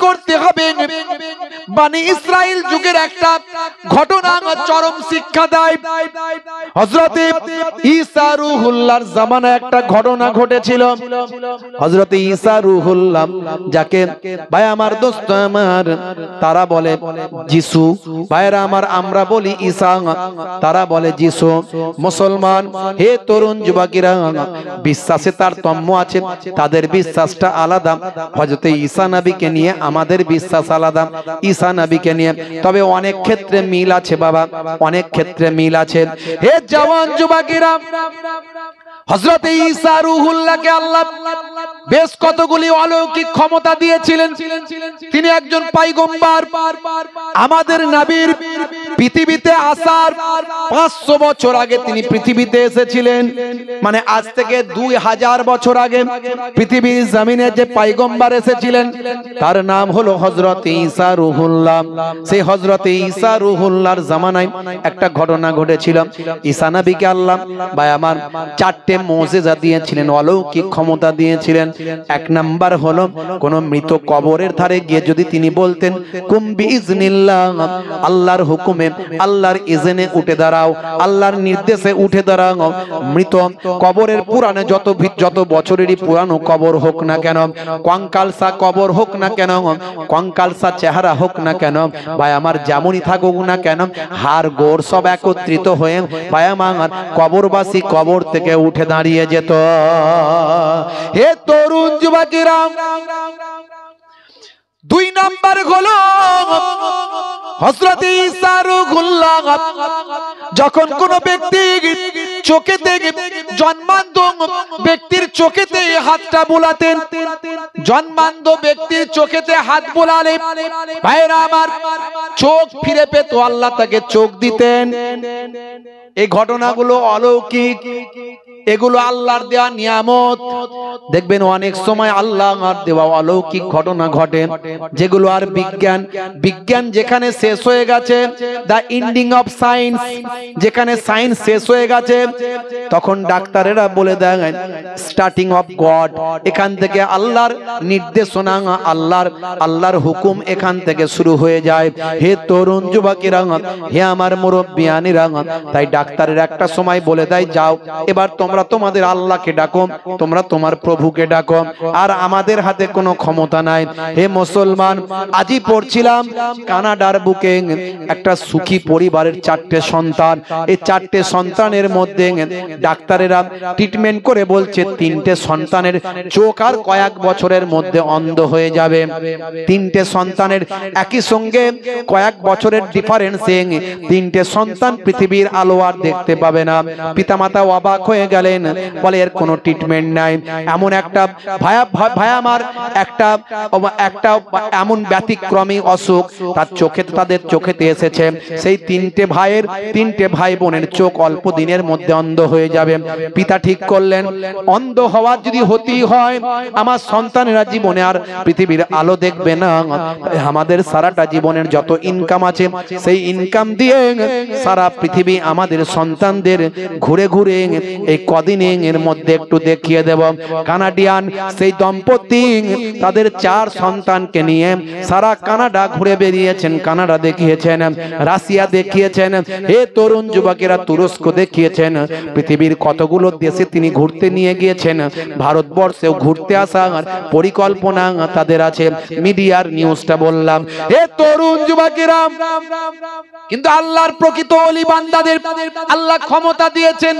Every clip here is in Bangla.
করতে হবে। বনি ইসরাইল যুগের একটা ঘটনা চরম শিক্ষা দেয়। হযরতে ঈসা রূহুল্লাহর জামানায় একটা ঘটনা ঘটেছিল। হযরতে ঈসা রূহুল্লাহ, যাকে ভাই আমার দোস্ত আমার তারা বলে যিশু, ভাইরা আমার আমরা বলি ঈসা, তারা বলে যিশু। মুসলমান হে তরুণ যুবকেরা, বিশ্বাসে তারতম্য আছে, তাদের বিশ্বাসটা আলাদা। হযরতে ঈসা নবীকে নিয়ে আমাদের বিশ্বাস আলাদা, ঈসা নবীকে নিয়ে। তবে অনেক ক্ষেত্রে মিল আছে বাবা, অনেক ক্ষেত্রে মিল আছে। হে জওয়ান যুবকেরা, হযরতে ঈসা রূহুল্লাহকে আল্লাহ বেশ কতগুলি অলৌকিক ক্ষমতা দিয়েছিলেন। তিনি একজন পয়গম্বর। আমাদের নবীর পৃথিবীতে আসার 500 বছর আগে তিনি পৃথিবীতে এসেছিলেন। মানে আজ থেকে 2000 বছর আগে পৃথিবীর জমিনে যে পয়গম্বর এসেছিলেন তার নাম হলো হযরতে ঈসা রূহুল্লাহ। সেই হযরতে ঈসা রূহুল্লাহর জামানায় একটা ঘটনা ঘটেছিল। ঈসা নবীকে আল্লাহ ভাই আমার 4টে মুজিজা দিয়েছিলেন, অলৌকিক ক্ষমতা দিয়েছিলেন। এক নাম্বার হলো কোন মৃত কবরের ধারে গিয়ে যদি তিনি বলতেন কুম বিইজনিল্লাহ, আল্লাহর হুকুমে, আল্লাহর ইজনে উঠে দাঁড়াও, আল্লাহর নির্দেশে উঠে দাঁড়াও। মৃত কবরের পুরানো যত বছরেরই পুরানো কবর হোক না কেন, কঙ্কালসা কবর হোক না কেন, কঙ্কালসা চেহারা হোক না কেন, ভাই আমার যেমনই থাকুক না কেন, হাড় গোড় সব একত্রিত হয়ে ভাই আমার কবরবাসী কবর থেকে উঠে দাঁড়িয়ে যেত। হে তরুণ যুবকেরা, 2 নাম্বার হলো হযরতে ঈসা রূহুল্লাহ যখন কোন ব্যক্তি চোখেতে জন্মান্ধ ব্যক্তির চোখেতে হাতটা বুলাতেন, জন্মান্ধ ব্যক্তির চোখেতে হাত বুলালে ভাইরা আমার চোখ ফিরে পেত, আল্লাহ তাকে চোখ দিতেন। এই ঘটনাগুলো অলৌকিক, এগুলো আল্লাহর দেওয়া নিয়ামত। দেখবেন অনেক সময় আল্লাহর দেওয়া অলৌকিক ঘটনা ঘটে যেগুলো আর বিজ্ঞান যেখানে শেষ হয়ে গেছে, দা এন্ডিং অফ সায়েন্স, যেখানে সায়েন্স শেষ হয়ে গেছে তখন ডাক্তারেরা বলে দেয় স্টার্টিং অফ গড। এখান থেকে আল্লাহর নির্দেশনা, আল্লাহর হুকুম এখান থেকে শুরু হয়ে যায়। হে তরুণ যুবকেরা, হে আমার মুরব্বিয়ানিরা, তাই ডাক্তারের একটা সময় বলে দেয় যাও এবার তোমরা তোমাদের আল্লাহকে ডাকো, তোমরা তোমার প্রভুকে ডাকো, আর আমাদের হাতে কোনো ক্ষমতা নাই। হে মুসলমান, আজই পড়ছিলাম কানাডার বুকে একটা সুখী পরিবারের 4টে সন্তান। এই 4টে সন্তানের মধ্যে ডাক্তারেরা ট্রিটমেন্ট করে বলছে 3টে সন্তানের চোখ আর কয়েক বছরের মধ্যে অন্ধ হয়ে যাবে। 3টে সন্তানের একই সঙ্গে কয়েক বছরের ডিফারেন্সে 3টে সন্তান পৃথিবীর আলো আর দেখতে পাবে না। পিতামাতা অবাক হয়ে গেলেন, বলে এর কোনো ট্রিটমেন্ট নাই। এমন একটা ভাই আমার একটা এমন ব্যতিক্রমী অসুখ তাদের চোখেতে এসেছে। সেই 3টে ভাই বোনের চোখ অল্প দিনের মধ্যে অন্ধ হয়ে যাবে। পিতা ঠিক করলেন অন্ধ হওয়ার যদি হতেই হয় আমার সন্তানেরা জীবনে আর পৃথিবীর আলো দেখবে না, আমাদের সারাটা জীবনের যত ইনকাম আছে সেই ইনকাম দিয়ে সারা পৃথিবী আমাদের সন্তানদের ঘুরে ঘুরে এই কদিনের মধ্যে একটু দেখিয়ে দেব। কানাডিয়ান সেই দম্পতি তাদের 4 সন্তানকে নিয়ে সারা কানাডা ঘুরে বেরিয়েছেন। কানাডা দেখিয়েছেন, রাশিয়া দেখিয়েছেন, হে তরুণ যুবকেরা তুরস্ক দেখিয়েছেন, পৃথিবীর কতগুলো দেশে তিনি ঘুরতে নিয়ে গিয়েছেন। ভারতবর্ষেও ঘুরতে আসার পরিকল্পনা তাদের আছে। মিডিয়ার নিউজটা বললাম। হে তরুণ যুবকেরা, কিন্তু আল্লাহর প্রকৃত ওলি বান্দাদের আল্লাহ ক্ষমতা দিয়েছেন।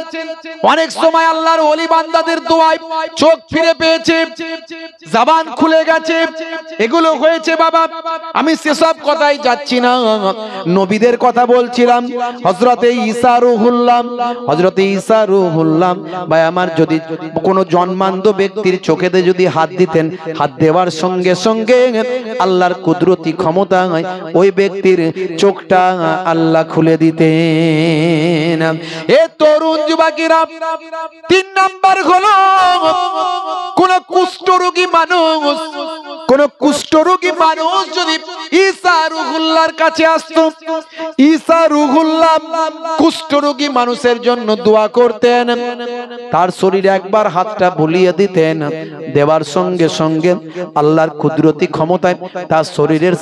অনেক সময় আল্লাহর ওলি বান্দাদের দোয়ায় চোখ ফিরে পেয়েছে, জবান খুলে গেছে, এগুলো হয়েছে বাবা। আমি সেসব কথাই যাচ্ছি না, নবীদের কথা বলছিলাম। হযরতে ঈসা রূহুল্লাহ ভাই আমার যদি কোনো জন্মান্ধ ব্যক্তির চোখেতে যদি হাত দিতেন, হাত দেওয়ার সঙ্গে সঙ্গে আল্লাহর কুদরতি ক্ষমতা ওই ব্যক্তির চোখটা আল্লাহ খুলে দিতেন। এ তরুণ যুবকেরা, তিন নাম্বার হলো কোন কুষ্ঠরোগী মানুষ যদি ঈসা রুহুল্লাহর কাছে আসতো, ঈসা রুহুল্লাহ কুষ্ঠরোগী মানুষের জন্য দোয়া করতেন, তার শরীরে একবার হাতটা বুলিয়ে দিতেন, দেওয়ার সঙ্গে সঙ্গে আল্লাহর কুদরতি ক্ষমতায় তার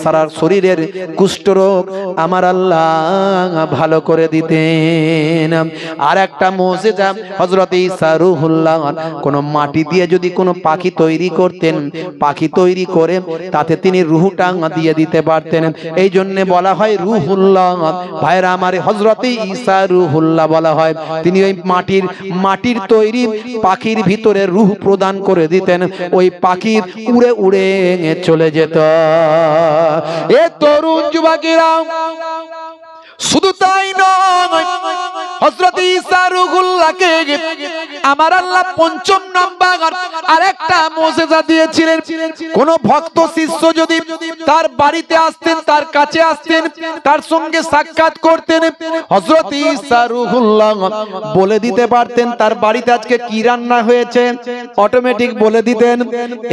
সারা শরীরের কুষ্ঠরোগ আমার আল্লাহ ভালো করে দিতেন। আর একটা মুজিজা, হযরত ঈসা রুহুল্লাহ কোন মাটি দিয়ে যদি কোনো পাখি তৈরি করতেন, পাখি তৈরি করে তাতে তিনি রূহটা দিয়ে দিতে পারতেন, এই জন্য বলা হয় রুহুল্লাহ। ভাইরা আমার, হযরত ঈসা রুহুল্লাহ বলা হয়, তিনি ওই মাটির তৈরি পাখির ভিতরে রূহ প্রদান করে দিতেন, ওই পাখি উড়ে উড়ে চলে যেত। এ তরুণ যুবকেরা, শুধু তাই নয়, হযরত ঈসা রুহুল্লাহকে আমার আল্লাহ পঞ্চম নাম্বার আরেকটা মুজিজা দিয়েছিলেন। কোন ভক্ত শিষ্য যদি তার বাড়িতে আসতেন, তার কাছে আসতেন, তার সঙ্গে সাক্ষাৎ করতেন, হযরত ঈসা রুহুল্লাহ বলে দিতে পারতেন তার বাড়িতে আজকে কি রান্না হয়েছে, অটোমেটিক বলে দিতেন।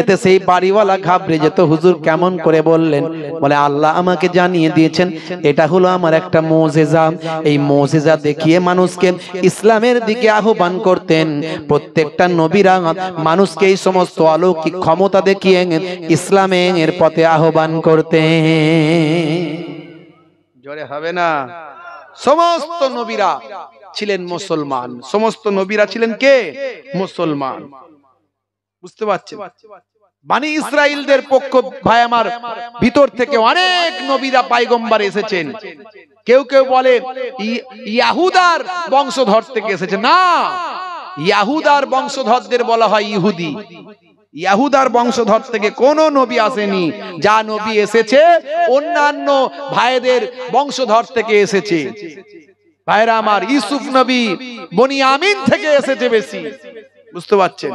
এতে সেই বাড়িওয়ালা ঘাবড়ে যেত, হুজুর কেমন করে বললেন? বলে আল্লাহ আমাকে জানিয়ে দিয়েছেন, এটা হলো আমার একটা মুজিজা। এই মুজিজা দেখিয়ে মানুষকে ইসলামের দিকে আহ্বান করতেন। প্রত্যেকটা নবীরা মানুষকে এই সমস্ত অলৌকিক ক্ষমতা দেখিয়ে ইসলামের পথে আহ্বান করতেন। জোরে হবে না? সমস্ত নবীরা ছিলেন মুসলমান, সমস্ত নবীরা ছিলেন কে? মুসলমান। বুঝতে পারছেন? বানি ইসরাইলদের পক্ষ, ভাই আমার, ভিতর থেকে অনেক নবীরা পয়গম্বর এসেছেন। কেউ কেউ বলে ইয়াহুদার বংশধর থেকে এসেছে, না, ইয়াহুদার বংশধরদের বলা হয় ইহুদি। ইয়াহুদার বংশধর থেকে কোন নবী আসেনি, যা নবী এসেছে অন্যান্য ভাইদের বংশধর থেকে এসেছে। ভাইরা আমার, ইউসুফ নবী বনিয়ামিন থেকে এসেছে বেশি। বুঝতে পারছেন?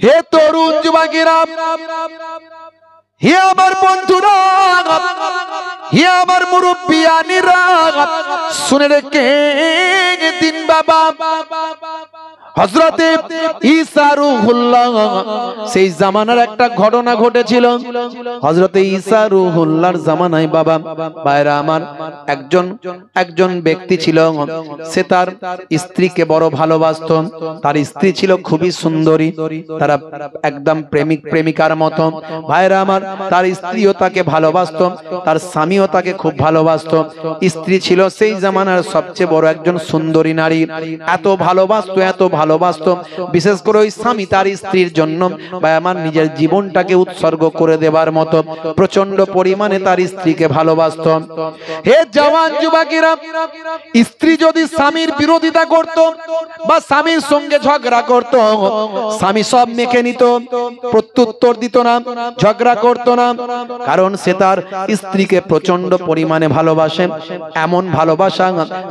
হে তরুণ যুবকেরা, হে আমার বন্ধুরা, হে আমার মুরব্বিয়ানিরা, শুনে রেখে দিন বাবা, হযরতে ঈসা রুহুল্লাহ সেই জামানার একটা ঘটনা ঘটেছিল। হযরতে ঈসা রুহুল্লাহর জামানায় বাবা, ভাইরা আমার, একজন ব্যক্তি ছিল, সে তার স্ত্রীকে বড় ভালোবাসতো। তার স্ত্রী ছিল খুবই সুন্দরী, তারা একদম প্রেমিক প্রেমিকার মতো। ভাইরা আমার, তার স্ত্রীও তাকে ভালোবাসতো, তার স্বামীও তাকে খুব ভালোবাসতো। স্ত্রী ছিল সেই জামানার সবচেয়ে বড় একজন সুন্দরী নারী। এত ভালোবাসতো, এত ভালোবাসতো, বিশেষ করে ওই স্বামী তার স্ত্রীর জন্য বা আমার নিজের জীবনটাকে উৎসর্গ করে দেবার মতো প্রচন্ড পরিমাণে তার স্ত্রীকে ভালোবাসতো। হে জওয়ান যুবকেরা, স্ত্রী যদি স্বামীর বিরোধিতা করত বা স্বামীর সঙ্গে ঝগড়া করত, স্বামী সব মেখে নিত, প্রত্যুত্তর দিত না, ঝগড়া করত না, কারণ সে তার স্ত্রীকে প্রচন্ড পরিমাণে ভালোবাসে। এমন ভালোবাসা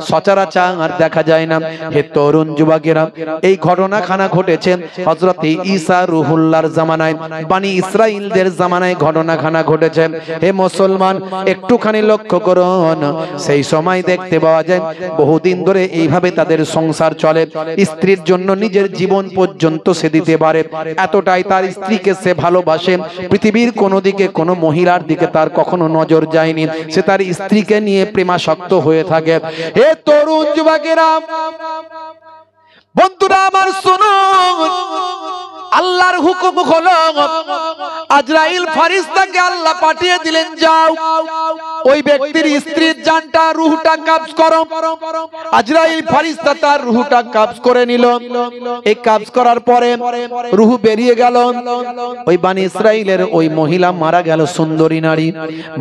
সচরাচর দেখা যায় না। হে তরুণ যুবকেরা, এই ঘটনাখানা ঘটেছে হযরত ঈসা রুহুল্লাহর জামানায়, বানি ইসরাইলদের জামানায় ঘটনাখানা ঘটেছে। হে মুসলমান, একটুখানি লক্ষ্য করুন, সেই সময় দেখতে পাওয়া যায় বহুদিন ধরে এইভাবে তাদের সংসার চলে। স্ত্রীর জন্য নিজের জীবন পর্যন্ত সে দিতে পারে, এতটাই তার স্ত্রীকে সে ভালোবাসে। পৃথিবীর কোনো দিকে কোনো মহিলার দিকে তার কখনো নজর যায়নি, সে তার স্ত্রীকে নিয়ে প্রেমাসক্ত হয়ে থাকে। হে তরুণ যুবকেরা, বন্ধুরা আমার, শুনুন, আল্লাহর হুকুম হলো আজরাইল ফেরেশতাকে আল্লাহ পাঠিয়ে দিলেন, যাও ওই ব্যক্তির স্ত্রীর জানটা, রূহটা কবজ করো। আজরাইল ফেরেশতা তার রূহটা কবজ করে নিল। এই কবজ করার পরে রূহ বেরিয়ে গেল। ওই বানি ইসরাইলের ওই মহিলা মারা গেল, সুন্দরী নারী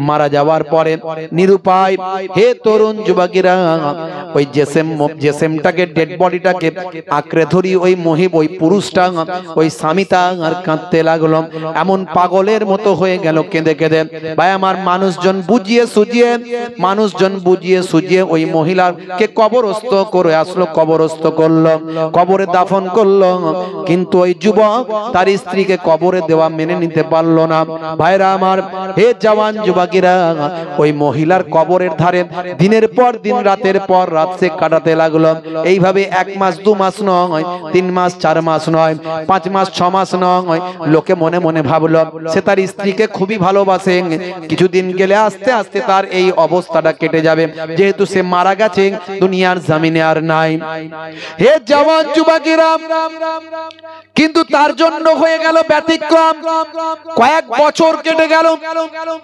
মারা যাওয়ার পরে নিরুপায়। হে তরুণ যুবকেরা, ওই জেসেমটাকে, ডেড বডিটাকে আঁকড়ে ধরি ওই পুরুষটা, ওই স্বামীটা আর কাঁদতে লাগলো, এমন পাগলের মতো হয়ে গেল কেঁদে কেঁদে। ভাই আমার, মানুষজন বুঝিয়ে সুজিয়ে মানুষজন বুঝিয়ে সুজিয়ে ওই মহিলাকে কবরস্থ করে আসলো, কবরস্থ করলো, কবরে দাফন করলো। কিন্তু ওই যুবক তার স্ত্রীকে কবরে দেওয়া মেনে নিতে পারলো না। ভাইরা আমার, হে জওয়ান যুবকেরা, ওই মহিলার কবরের ধারে দিনের পর দিন রাতের পর রাত সে কাটাতে লাগলো। এইভাবে 1 মাস 2 মাস নয়, 3 মাস 4 মাস নয়, 5 মাস 6 মাস নয়, লোকে মনে মনে ভাবলো সে তার স্ত্রীকে খুবই ভালোবাসে। কিছুদিন গেলে আস্তে আস্তে তার এই অবস্থাটা কেটে যাবে, যেহেতু সে মারা গেছে, দুনিয়ার জমিনে আর নাই। হে জওয়ান যুবকেরা, কিন্তু তার জন্য হয়ে গেল ব্যতিক্রম। কয়েক বছর কেটে গেল,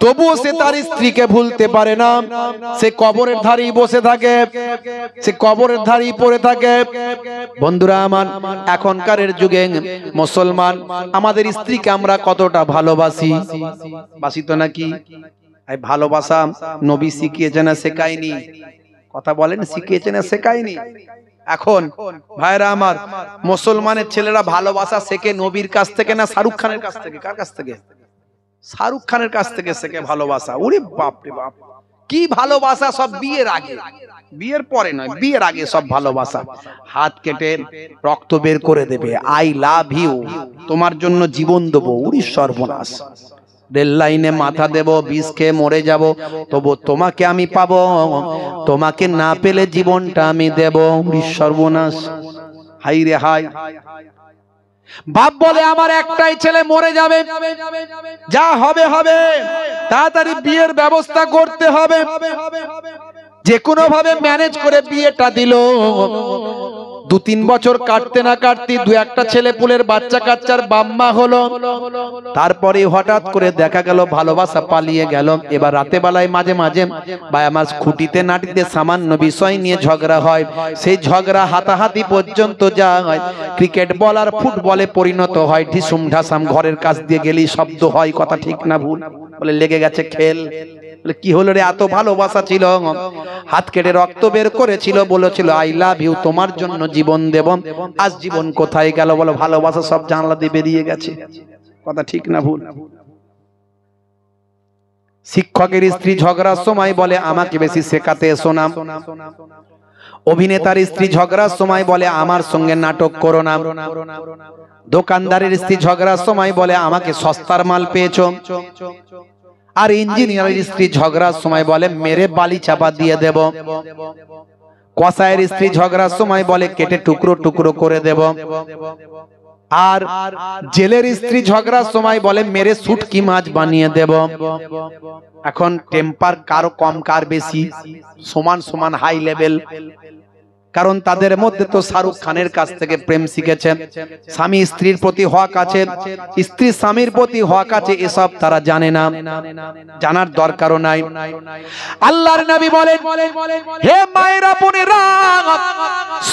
তবুও সে তার স্ত্রীকে ভুলতে পারে না। সে কবরের ধারেই বসে থাকে, সে কবরের ধারেই পড়ে থাকে। বন্ধুরা আমার, এখনকার যুগে মুসলমান আমাদের স্ত্রীকে আমরা কতটা ভালোবাসি, বাসি তো নাকি? এই ভালোবাসা নবী শিখিয়েছে না শেখায়নি? কথা বলেন, শিখিয়েছে না শেখায়নি? এখন ভাইরা আমার, মুসলমানের ছেলেরা ভালোবাসা শেখে নবীর কাছ থেকে না শাহরুখ খানের কাছ থেকে? কার কাছ থেকে? শাহরুখ খানের কাছ থেকে শেখে ভালোবাসা। ওরে বাপ রে বাপ, কি ভালোবাসা! সব বিয়ের আগে, বিয়ের পরে নয়, বিয়ের আগে সব ভালোবাসা। হাত কেটে রক্ত বের করে দেবে, আই লাভ ইউ, তোমার জন্য জীবন দেবো। ওরে সর্বনাশ! রেল লাইনে মাথা দেব, বিষ খেয়ে মরে যাব, তবু তোমাকে আমি পাবো, তোমাকে না পেলে জীবনটা আমি দেব। ওরে সর্বনাশ! হাই রে হাই! বাপ বলে আমার একটাই ছেলে মরে যাবে, যা হবে হবে, তাড়াতাড়ি বিয়ের ব্যবস্থা করতে হবে। যে কোনো ভাবে ম্যানেজ করে বিয়েটা দিল। 2-3 বছর কাটতে না কাটতে 2-1টা ছেলে পুলের বাচ্চা কাচ্চার বাম্মা হলো। তারপরে হঠাৎ করে দেখা গেল ভালোবাসা পালিয়ে গেল। এবার রাতে বেলায় মাঝে মাঝে বা আমার খুঁটিতে নাটিতে সামান্য বিষয় নিয়ে ঝগড়া হয়। সেই ঝগড়া হাতাহাতি পর্যন্ত যায়, ক্রিকেট বল আর ফুটবলে পরিণত হয়। ঢিসুম ঢাসাম, ঘরের কাছ দিয়ে গেলেই শব্দ হয়। কথা ঠিক না ভুল? বলে লেগে গেছে খেল। কি হলো রে? এত ভালোবাসা ছিল, হাত কেটে রক্ত বের করেছিল, বলেছিল আই লাভ ইউ, তোমার জন্য জীবন দেব। আজ জীবন কোথায় গেল বলো? ভালোবাসা সব জানলা দিয়ে বেরিয়ে গেছে। কথা ঠিক না ভুল? শিক্ষকের স্ত্রী ঝগড়ার সময় বলে আমাকে বেশি শেখাতে এসো না। অভিনেতার স্ত্রী ঝগড়ার সময় বলে আমার সঙ্গে নাটক করো না। দোকানদারের স্ত্রী ঝগড়ার সময় বলে আমাকে সস্তার মাল পেয়েছো। আর ইঞ্জিনিয়ারের স্ত্রী ঝগড়ার সময় বলে মেরে বালি চাপা দিয়ে দেব। কসাইয়ের স্ত্রী ঝগড়ার সময় বলে কেটে টুকরো টুকরো করে দেব। আর জেলের স্ত্রী ঝগড়ার সময় বলে মেরে শুটকি মাছ বানিয়ে দেব। এখন টেম্পার কারো কম কার বেশি? সমান সমান হাই লেভেল। কারণ তাদের মধ্যে তো শাহরুখ খানের কাছ থেকে প্রেম শিখেছে। স্বামী স্ত্রীর প্রতি হক আছে, স্ত্রী স্বামীর প্রতি হক আছে, এসব তারা জানে না, জানার দরকারও নাই। আল্লাহর নবী বলেন, হে মায়েরা বোনেরা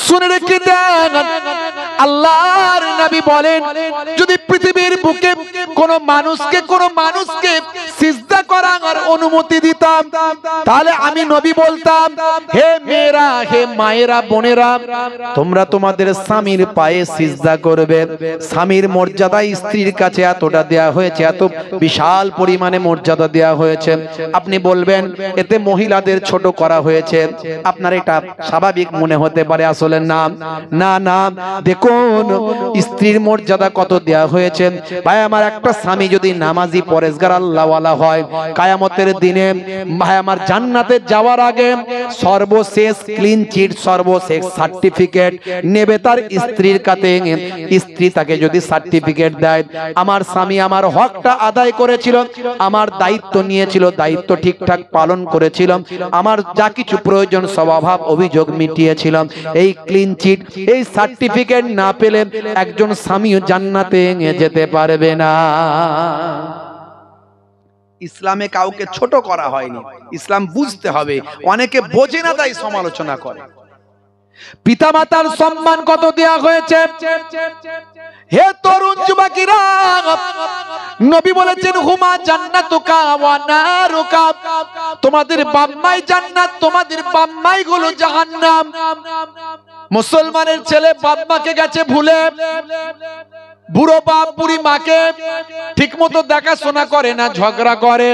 শুনে রেখে দেন, আল্লাহর নবী বলেন যদি পৃথিবীর বুকে কোন মানুষকে সিজদা করার অনুমতি দিতাম, তাহলে আমি নবী বলতাম হে মেয়েরা, হে মায়েরা বোনেরা, তোমরা তোমাদের স্বামীর পায়ে সিজদা করবে। স্বামীর মর্যাদা স্ত্রীর কাছে এতটা দেয়া হয়েছে, এত বিশাল পরিমাণে মর্যাদা দেয়া হয়েছে। আপনি বলবেন এতে মহিলাদের ছোট করা হয়েছে, আপনার এটা স্বাভাবিক মনে হতে পারে। আসলে না না না, দেখুন স্ত্রীর মর্যাদা কত দেয়া হয়েছে। ভাই আমার, একটা স্বামী যদি নামাজি পরেজগার আল্লাহওয়ালা হয়, কিয়ামতের দিনে ভাই আমার জান্নাতে যাওয়ার আগে সর্বশেষ ক্লিন চিট, সর্বশেষ সার্টিফিকেট নেবে তার স্ত্রীর কাছে। স্ত্রী তাকে যদি সার্টিফিকেট দেয়, আমার স্বামী আমার হকটা আদায় করেছিল, আমার দায়িত্ব নিয়েছিল, দায়িত্ব ঠিকঠাক পালন করেছিল, আমার যা কিছু প্রয়োজন সব অভাব অভিযোগ মিটিয়েছিল, এই ক্লিন চিট, এই সার্টিফিকেট না পেলে একজন স্বামীও জান্নাতে যেতে পারবে না। ইসলামে কাউকে ছোট করা হয়নি, ইসলাম বুঝতে হবে। অনেকে বোঝে না, তাই সমালোচনা করে। পিতামাতার সম্মান কত দেয়া হয়েছে। হে তরুণ যুবকেরা, নবী বলেছেন হুমা জান্নাতুকা ওয়া নারুকা, তোমাদের বাম্মাই জান্নাত, তোমাদের বাম্মাই হলো জাহান্নাম। মুসলমানের ছেলে বাম্মাকে গেছে ভুলে, বুড়ো বাপ বুড়ি মাকে ঠিক মতো দেখাশোনা করে না, ঝগড়া করে।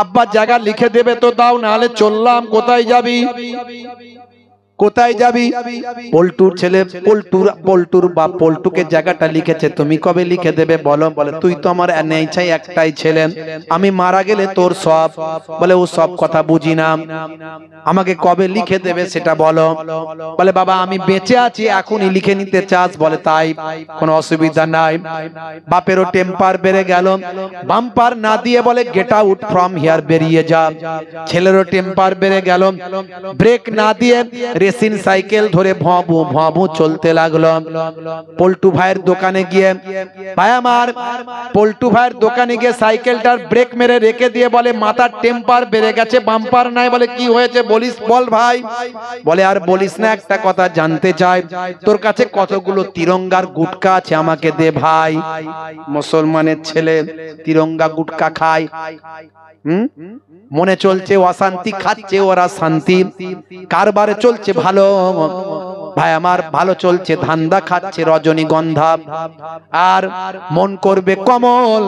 আব্বা জায়গা লিখে দেবে তো দাও, নাহলে চললাম। কোথায় যাবি? কোথায় যাবি? পল্টুর ছেলে পল্টুর বাপ পল্টুকে জায়গাটা লিখেছে, তুমি কবে লিখে দেবে বলো? বলে তুই তো আমার নেইছাই একটাই ছেলে, আমি মারা গেলে তোর সব। বলে ও সব কথা বুঝি না, আমাকে কবে লিখে দেবে সেটা বলো। বলে বাবা আমি বেঁচে আছি, এখনই লিখে নিতে চাস? বলে তাই, কোনো অসুবিধা নাই। বাপেরও টেম্পার বেড়ে গেল, বাম্পার না দিয়ে বলে গেট আউট ফ্রম হিয়ার, বেরিয়ে যা। ছেলেরও টেম্পার বেড়ে গেল, ব্রেক না দিয়ে রেসিন সাইকেল ধরে ভবু ভবু চলতে লাগলো। পল্টু ভাইয়ের দোকানে গিয়ে, ভাই আমার পল্টু ভাইয়ের দোকানে গিয়ে সাইকেলটার ব্রেক মেরে রেখে দিয়ে বলে মাথার টেম্পার বেড়ে গেছে, বাম্পার নাই। বলে কি হয়েছে বলিস, বল ভাই। বলে আর বলিস না, একটা কথা জানতে চাই, তোর কাছে কতগুলো তিরঙ্গার গুটকা আছে আমাকে দে ভাই। মুসলমানের ছেলে তিরঙ্গা গুটকা খায়, মনে চলছে অশান্তি, খাচ্ছে ওরা শান্তি, কারবারে চলছে ভালো। ভাই আমার ভালো চলছে, ধান্দা খাচ্ছে রজনীগন্ধা, আর মন করবে কমল,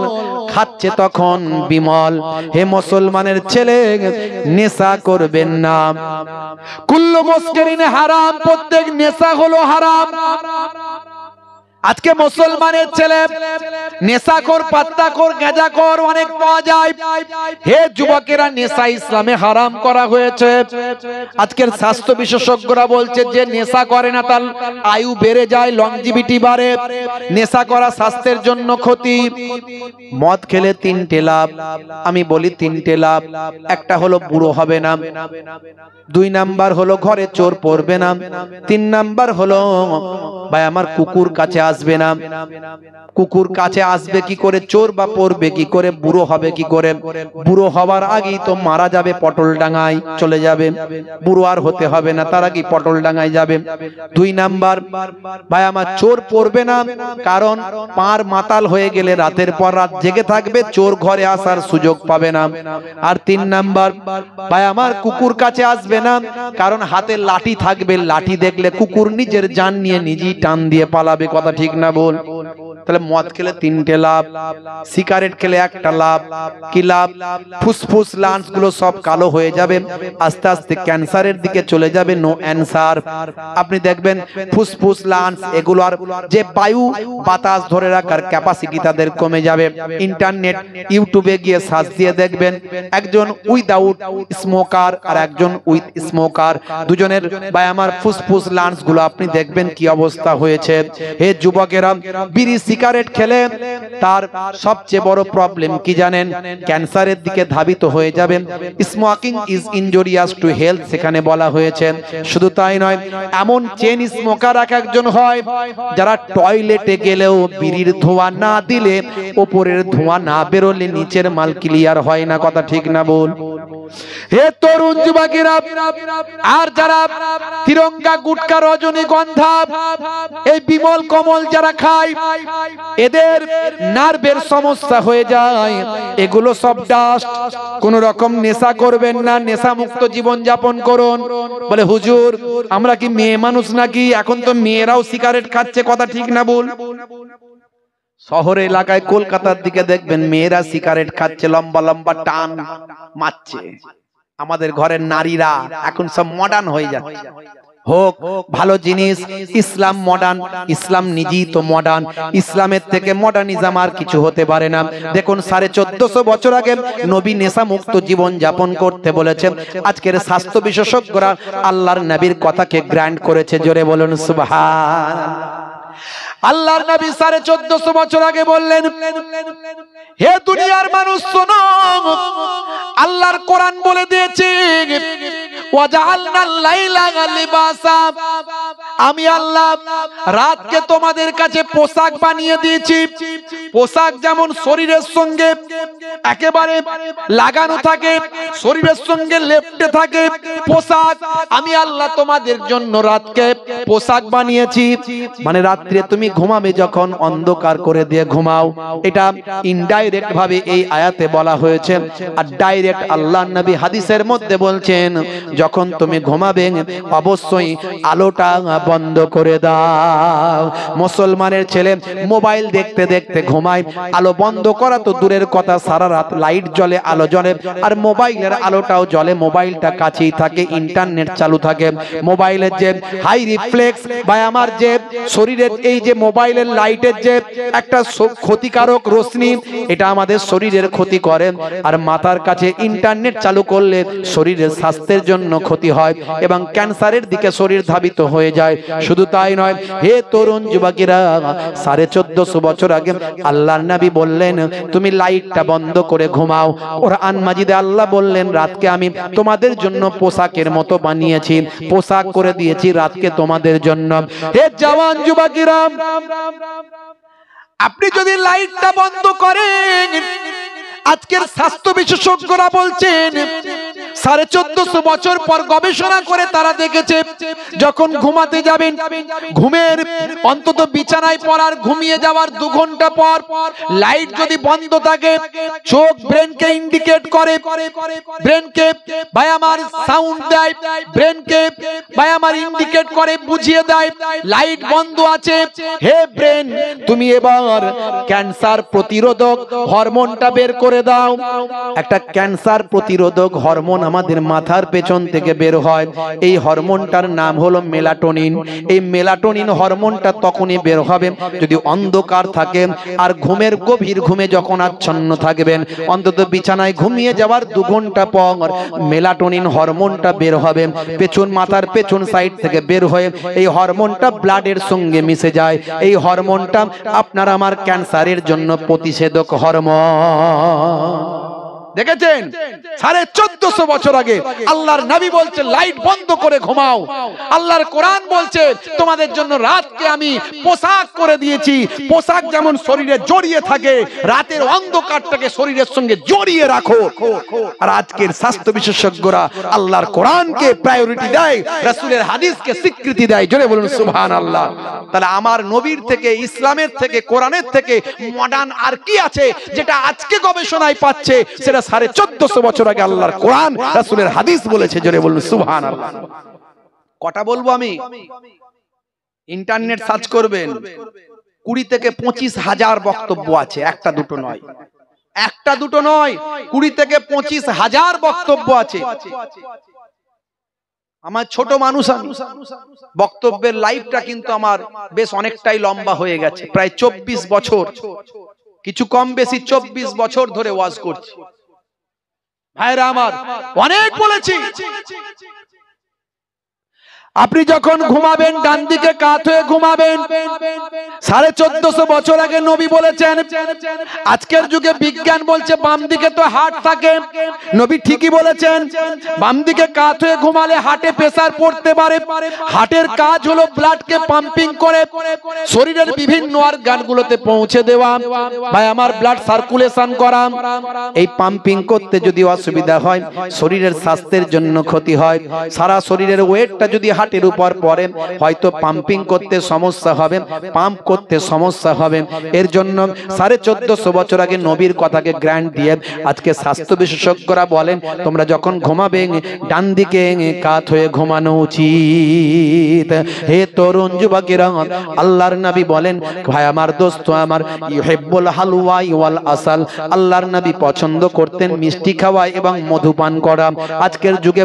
খাচ্ছে তখন বিমল। হে মুসলমানের ছেলে, নেশা করবেন না। কুল্লু মুস্কিরিন হারাম, প্রত্যেক নেশা হলো হারাম। আজকে মুসলমানের ছেলে নেশাখোর, পাত্তাখোর, গাঁজাখোর অনেক পাওয়া যায়। হে যুবকেরা, নেশা ইসলামে হারাম করা হয়েছে। আজকের স্বাস্থ্য বিশেষজ্ঞরা বলছে যে নেশা করে না তার আয়ু বেড়ে যায়, লংজিভিটি বাড়ে। নেশা করা স্বাস্থ্যের জন্য ক্ষতি। মদ খেলে তিনটে লাভ, আমি বলি তিনটে লাভ। একটা হলো বুড়ো হবে না, 2 নাম্বার হলো ঘরে চোর পড়বে না, 3 নাম্বার হলো ভাই আমার কুকুর কাছে আসবে না। কুকুর কাছে আসবে কি করে, চোর বা পড়বে কি করে, বুড়ো হবে কি করে? বুড়ো হওয়ার আগেই তো মারা যাবে, পটল ডাঙায় চলে যাবে, বুড়ো আর হতে হবে না, তার আগেই পটল ডাঙায় যাবে। 2 নাম্বার ভাই আমার চোর পড়বে না, কারণ পার মাতাল হয়ে গেলে রাতের পর রাত জেগে থাকবে, চোর ঘরে আসার সুযোগ পাবে না। আর 3 নাম্বার ভাই আমার কুকুর কাছে আসবে না, কারণ হাতে লাঠি থাকবে, লাঠি দেখলে কুকুর নিজের জান নিয়ে নিজেই টান দিয়ে পালাবে। কথা ঠিক না বল? তাহলে মদ খেলে 3টে লাভ, সিগারেট খেলে একটা লাভ। কি লাভ? ফুসফুস লাংস গুলো সব কালো হয়ে যাবে, আস্তে আস্তে ক্যান্সারের দিকে চলে যাবে। No answer. আপনি দেখবেন ফুসফুস লাংস এগুলোর যে বায়ু বাতাস ধরে রাখার ক্যাপাসিটি তাদের কমে যাবে। ইন্টারনেট ইউটিউবে গিয়ে সার্চ দিয়ে দেখবেন একজন উইদাউট স্মোকার আর একজন উইথ স্মোকার, দুজনের ভাই আমার ফুসফুস লাংস গুলো আপনি দেখবেন কি অবস্থা হয়েছে। হে যুবকেরা, বিড়ি সিগারেট খেলে তার সবচেয়ে বড় প্রবলেম কি জানেন? ক্যান্সারের দিকে ধাবিত হয়ে যাবে। Smoking is injurious to health সেখানে বলা হয়েছে। শুধু তাই নয়, এমন চেন স্মোকার এক একজন হয় যারা টয়লেটে গেলেও বিড়ির ধোঁয়া না দিলে, উপরের ধোঁয়া না বেরোলে নিচের মাল ক্লিয়ার হয় না। কথা ঠিক না বল? হে তরুণ যুবকেরা, আর যারা তিরঙ্গা গুটকা রজনীগন্ধা এই বিমল কমল যারা খায়, এদের নার্ভের সমস্যা হয়ে যায়। এগুলো সব ডাস্ট। কোন রকম নেশা করবেন না, নেশা মুক্ত জীবন যাপন করুন। বলে হুজুর আমরা কি মেয়ে মানুষ নাকি? এখন তো মেয়েরাও সিগারেট খাচ্ছে। কথা ঠিক না বল? শহরে এলাকায় কলকাতার দিকে দেখবেন মেয়েরা সিগারেট খাচ্ছে, লম্বা লম্বা টান মারছে। আমাদের ঘরের নারীরা এখন সব মডার্ন হয়ে যাচ্ছে। হোক ভালো জিনিস, ইসলাম মডার্ন, ইসলাম নিজেই তো মডার্ন। ইসলামের থেকে মডার্নিজম আর কিছু হতে পারে না। দেখুন 1450 বছর আগে নবী নেশা মুক্ত জীবন যাপন করতে বলেছেন। আজকের স্বাস্থ্য বিশেষজ্ঞরা আল্লাহর নবীর কথাকে গ্র্যান্ড করেছে। জোরে বলুন সুবহানাল্লাহ। আল্লাহর নবী 1450 বছর আগে বললেন, হে দুনিয়ার মানুষ শোনো, আল্লাহর কোরআন বলে দিয়েছে ওয়াজআলনাল লাইলা লিবাসা, আমি আল্লাহ রাতকে তোমাদের কাছে পোশাক বানিয়ে দিয়েছি। পোশাক যেমন শরীরের সঙ্গে একেবারে লাগানো থাকে, শরীরের সঙ্গে লেপ্টে থাকে পোশাক, আমি আল্লাহ তোমাদের জন্য রাতকে পোশাক বানিয়েছি। মানে রাত্রে তুমি ঘুমাবে যখন অন্ধকার করে দিয়ে ঘুমাও। এটা ইনডাইরেক্ট ভাবে এই আয়াতে বলা হয়েছে। আর ডাইরেক্ট আল্লাহর নবী হাদিসের মধ্যে বলছেন, যখন তুমি ঘুমাবে অবশ্যই আলোটা বন্ধ করে দাও। মুসলমানের ছেলে মোবাইল দেখতে দেখতে ঘুমায়, আলো বন্ধ করা তো দূরের কথা, সারা রাত লাইট জ্বলে, আলো জ্বলে, আর মোবাইলের আলোটাও জ্বলে, মোবাইলটা কাছেই থাকে, ইন্টারনেট চালু থাকে। মোবাইলের যে হাই রিফ্লেক্স বা আমার যে শরীরের এই যে মোবাইলের লাইটের যে একটা ক্ষতিকারক রশ্মি, এটা আমাদের শরীরের ক্ষতি করে। আর মাথার কাছে ইন্টারনেট চালু করলে শরীরের স্বাস্থ্যের জন্য ক্ষতি হয় এবং ক্যান্সারের দিকে শরীর ধাবিত হয়ে যায়। শুধু তাই নয়, হে তরুণ যুবকেরা, 1450 বছর আগে আল্লাহর নবী বললেন তুমি লাইটটা বন্ধ করে ঘুমাও। কোরআন মাজিদে আল্লাহ বললেন রাতকে আমি তোমাদের জন্য পোশাকের মতো বানিয়েছি, পোশাক করে দিয়েছি রাতকে তোমাদের জন্য। হে জওয়ান যুবকেরা, আপনি যদি লাইটটা বন্ধ করেন, আজকের স্বাস্থ্য বিশেষজ্ঞরা বলছেন 1450 বছর পর গবেষণা করে তারা দেখেছে যখন ঘুমাতে যাবেন, ঘুমের অন্তত বিছানায় পড়ার ঘুমিয়ে যাওয়ার 2 ঘন্টা পর লাইট যদি বন্ধ থাকে, চোখ ব্রেনকে ইন্ডিকেট করে, ব্রেনকে ভাই আমার সাউন্ড দেয়, ব্রেনকে ভাই আমার ইন্ডিকেট করে, বুঝিয়ে দেয় লাইট বন্ধ আছে। হে ব্রেন, তুমি এবার ক্যান্সার প্রতিরোধক হরমোনটা বের করে দাও। একটা ক্যান্সার প্রতিরোধক হরমোন আমাদের মাথার পেছন থেকে বের হয়, এই হরমোনটার নাম হলো মেলাটোনিন। এই মেলাটোনিন হরমোনটা তখনই বের হবে যদি অন্ধকার থাকে আর ঘুমের গভীর ঘুমে যখন আচ্ছন্ন থাকবেন, অন্তত বিছানায় ঘুমিয়ে যাওয়ার 2 ঘন্টা পর মেলাটোনিন হরমোনটা বের হবে পেছন, মাথার পেছন সাইড থেকে বের হয়ে এই হরমোনটা ব্লাডের সঙ্গে মিশে যায়। এই হরমোনটা আপনার আমার ক্যান্সারের জন্য প্রতিষেধক হরমোন। দেখেছেন 1450 বছর আগে আল্লাহর নবী বলছে লাইট বন্ধ করে ঘুমাও। আল্লাহর কোরআন বলছে তোমাদের জন্য রাতকে আমি পোশাক করে দিয়েছি। পোশাক যেমন শরীরে জড়িয়ে থাকে, রাতের অন্ধকারটাকে শরীরের সঙ্গে জড়িয়ে রাখো। আর আজকের স্বাস্থ্য বিশেষজ্ঞরা আল্লাহর কোরআনকে প্রায়োরিটি দেয়, রাসূলের হাদিসকে স্বীকৃতি দেয়। জোরে বলুন সুবহানাল্লাহ। তাহলে আমার নবীর থেকে, ইসলামের থেকে, কোরআনের থেকে মডার্ন আর কি আছে যেটা আজকে গবেষণায় পাচ্ছে? সেটা 1450 বছর আগে আল্লাহর কোরআন, রাসূলের হাদিস বলেছে। জোরে বলুন সুবহানাল্লাহ। কটা বলবো আমি? ইন্টারনেট সার্চ করবেন, 20 থেকে 25 হাজার বক্তব্য আছে, একটা দুটো নয়, একটা দুটো নয়, 20 থেকে 25 হাজার বক্তব্য আছে। আমার ছোট মানুষ, বক্তব্যের লাইফটা কিন্তু আমার বেশ অনেকটাই লম্বা হয়ে গেছে, প্রায় 24 বছর, কিছু কম বেশি 24 বছর ধরে ওয়াজ করছি। ভাইরা আমার, অনেক বলেছি। আপনি যখন ঘুমাবেন ডান দিকে কাত হয়ে ঘুমাবেন। 1450 বছর আগে নবী বলেছেন। আজকের যুগে বিজ্ঞান বলছে বাম দিকে তো হার্ট থাকে, নবী ঠিকই বলেছেন। বাম দিকে কাত হয়ে ঘুমালে হার্টে প্রেসার পড়তে পারে। হার্টের কাজ হলো ব্লাডকে পাম্পিং করে শরীরের বিভিন্ন অর্গানগুলোতে পৌঁছে দেওয়া, ভাই আমার ব্লাড সার্কুলেশন করা। এই পাম্পিং করতে যদি অসুবিধা হয়, শরীরের স্বাস্থ্যের জন্য ক্ষতি হয়। সারা শরীরের ওয়েটটা যদি হার্টের উপর পড়ে, হয়তো পাম্পিং করতে সমস্যা হবে, পাম্প করতে সমস্যা হবে। এর জন্য 1450 বছর আগে নবীর কথাকে গ্র্যান্ড দিয়ে আজকে স্বাস্থ্য বিশেষজ্ঞরা বলেন তোমরা যখন ঘুমাবে ডান দিকে কাত হয়ে ঘুমানো উচিত। হে তরুণ যুবকেরা, আল্লাহর নবী বলেন, ভাই আমার দোস্ত আমার, ইউহিব্বুল হালওয়া ওয়াল আসাল, আল্লাহর নবী পছন্দ করতেন মিষ্টি খাওয়া এবং মধু পান করা। আজকের যুগে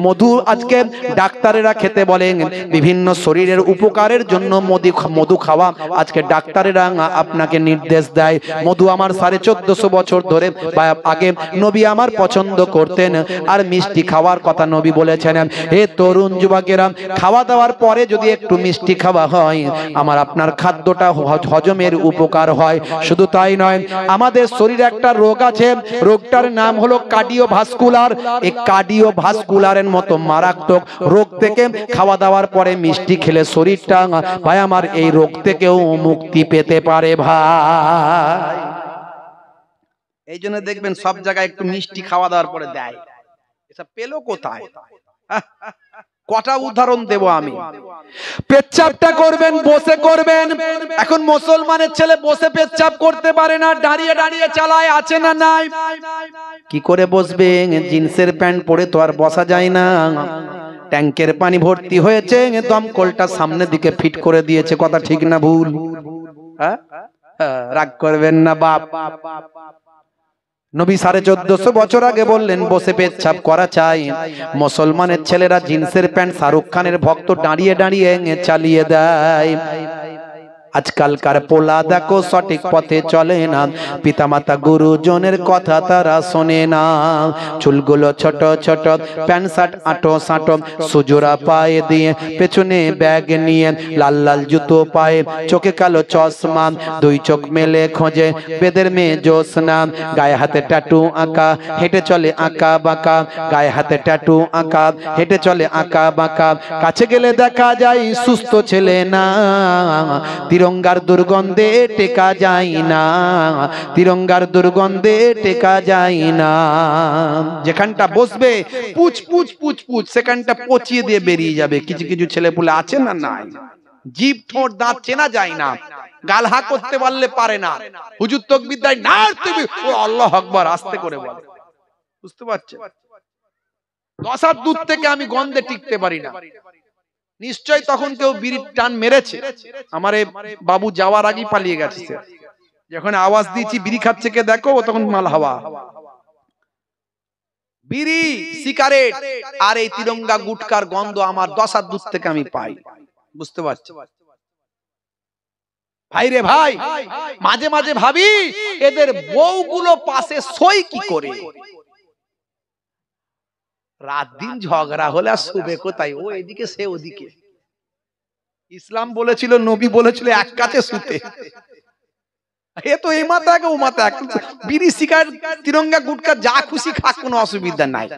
মধু আজকে ডাক্তারেরা খেতে বলেন, বিভিন্ন শরীরের উপকারের জন্য মধু খাওয়া আজকে ডাক্তারেরা আপনাকে নির্দেশ দেয়। মধু আমার 1450 বছর ধরে আগে নবী আমার পছন্দ করতেন, আর মিষ্টি খাওয়ার কথা নবী বলেছেন। হে তরুণ যুবকেরা, খাওয়া দাওয়ার পরে যদি একটু মিষ্টি খাওয়া হয়, আমার আপনার খাদ্যটা হজমের উপকার হয়। শুধু তাই নয়, আমাদের শরীরে একটা রোগ আছে, রোগটার নাম হলো কার্ডিওভাস্কুলার। এই কার্ডিওভাস্কুলারের মতো মারাত্মক রোগ থেকে খাওয়া দাওয়ার পরে মিষ্টি খেলে শরীরটা, ভাই আমার, এই রোগ থেকেও মুক্তি পেতে পারে ভাই। এই জন্য দেখবেন সব জায়গায় একটু মিষ্টি খাওয়া দাওয়ার পরে দেয়। এটা পেলো কোথায়? কটা উদাহরণ দেব আমি। পেচ্ছাপটা করবেন বসে করবেন। এখন মুসলমানের ছেলে বসে পেচ্ছাপ করতে পারে না, দাঁড়িয়ে দাঁড়িয়ে চালায়, আছে না নাই? কি করে বসবে? জিন্সের প্যান্ট পরে তো আর বসা যায় না। ট্যাঙ্কের পানি ভর্তি হয়েছে, দমকলটা সামনের দিকে ফিট করে দিয়েছে। কথা ঠিক না ভুল? রাগ করবেন না বাপ। নবী 1450 বছর আগে বললেন বসে পেচ্ছাপ করা চাই। মুসলমানের ছেলেরা জিন্সের প্যান্ট শাহরুখ খানের ভক্ত দাঁড়িয়ে দাঁড়িয়ে চালিয়ে দেয়। আজকালকার পোলা দেখো সঠিক পথে চলে না, পিতামাতা গুরুজনের কথা তারা শোনে না। চুলগুলো ছোট ছোট, প্যান্ট শার্ট আটো সাঁটো, সুজোরা পায়ে দিয়ে, পেছনে ব্যাগ নিয়ে, লাল লাল জুতো পায়ে, চোখে কালো চশমা, দুই চোখ মেলে খোঁজে বেদের মেয়ে জোসনা, গায়ে হাতে ট্যাটু আঁকা, হেঁটে চলে আঁকা বাঁকা, গায়ে হাতে ট্যাটু আঁকা, হেঁটে চলে আঁকা বাঁকা। কাছে গেলে দেখা যায় সুস্থ ছেলে না, তিরঙ্গার দুর্গন্ধে টেকা যায় না, তিরঙ্গার দুর্গন্ধে টেকা যায় না। যেখানটা বসবে পুচ পুচ পুচ পুচ, সেখানটা পচিয়ে দিয়ে বেরিয়ে যাবে। কিছু কিছু ছেলে পুলে আছে না, নাই, জিভ ঠোঁট দাঁত চেনা যায় না, গাল হা করতে পারলে পারে না, হুজুর তাকবীর দেয় না, তুমি ও আল্লাহু আকবার আস্তে করে বলে। বুঝতে পারছেন? 10 হাত দূর থেকে আমি গন্ধে টিকতে পারি না। নিশ্চয় তখন কেউ বিড়ির টান মেরেছে। আমারে বাবু যাওয়ার আগেই পালিয়ে গেছে। যখন আওয়াজ দিয়েছি বিড়ি খাচ্ছে কে দেখো, তখন মাল হাওয়া। বিড়ি, সিগারেট আর এই তিরঙ্গা গুটকার গন্ধ আমার 10 হাত দূর থেকে আমি পাই। বুঝতে পারছি ভাই রে ভাই, মাঝে মাঝে ভাবি এদের বউগুলো পাশে সই কি করে। রাত দিন ঝগড়া হলে আর শুবে কোথায়? ও এদিকে সে ওদিকে। ইসলাম বলেছিল, নবী বলেছিল এক কাছে শুতে। এ তো এই মাথা ও মাথা, বিড়ি সিগারেট তিরঙ্গা গুটকা যা খুশি খাক, কোনো অসুবিধা নাই।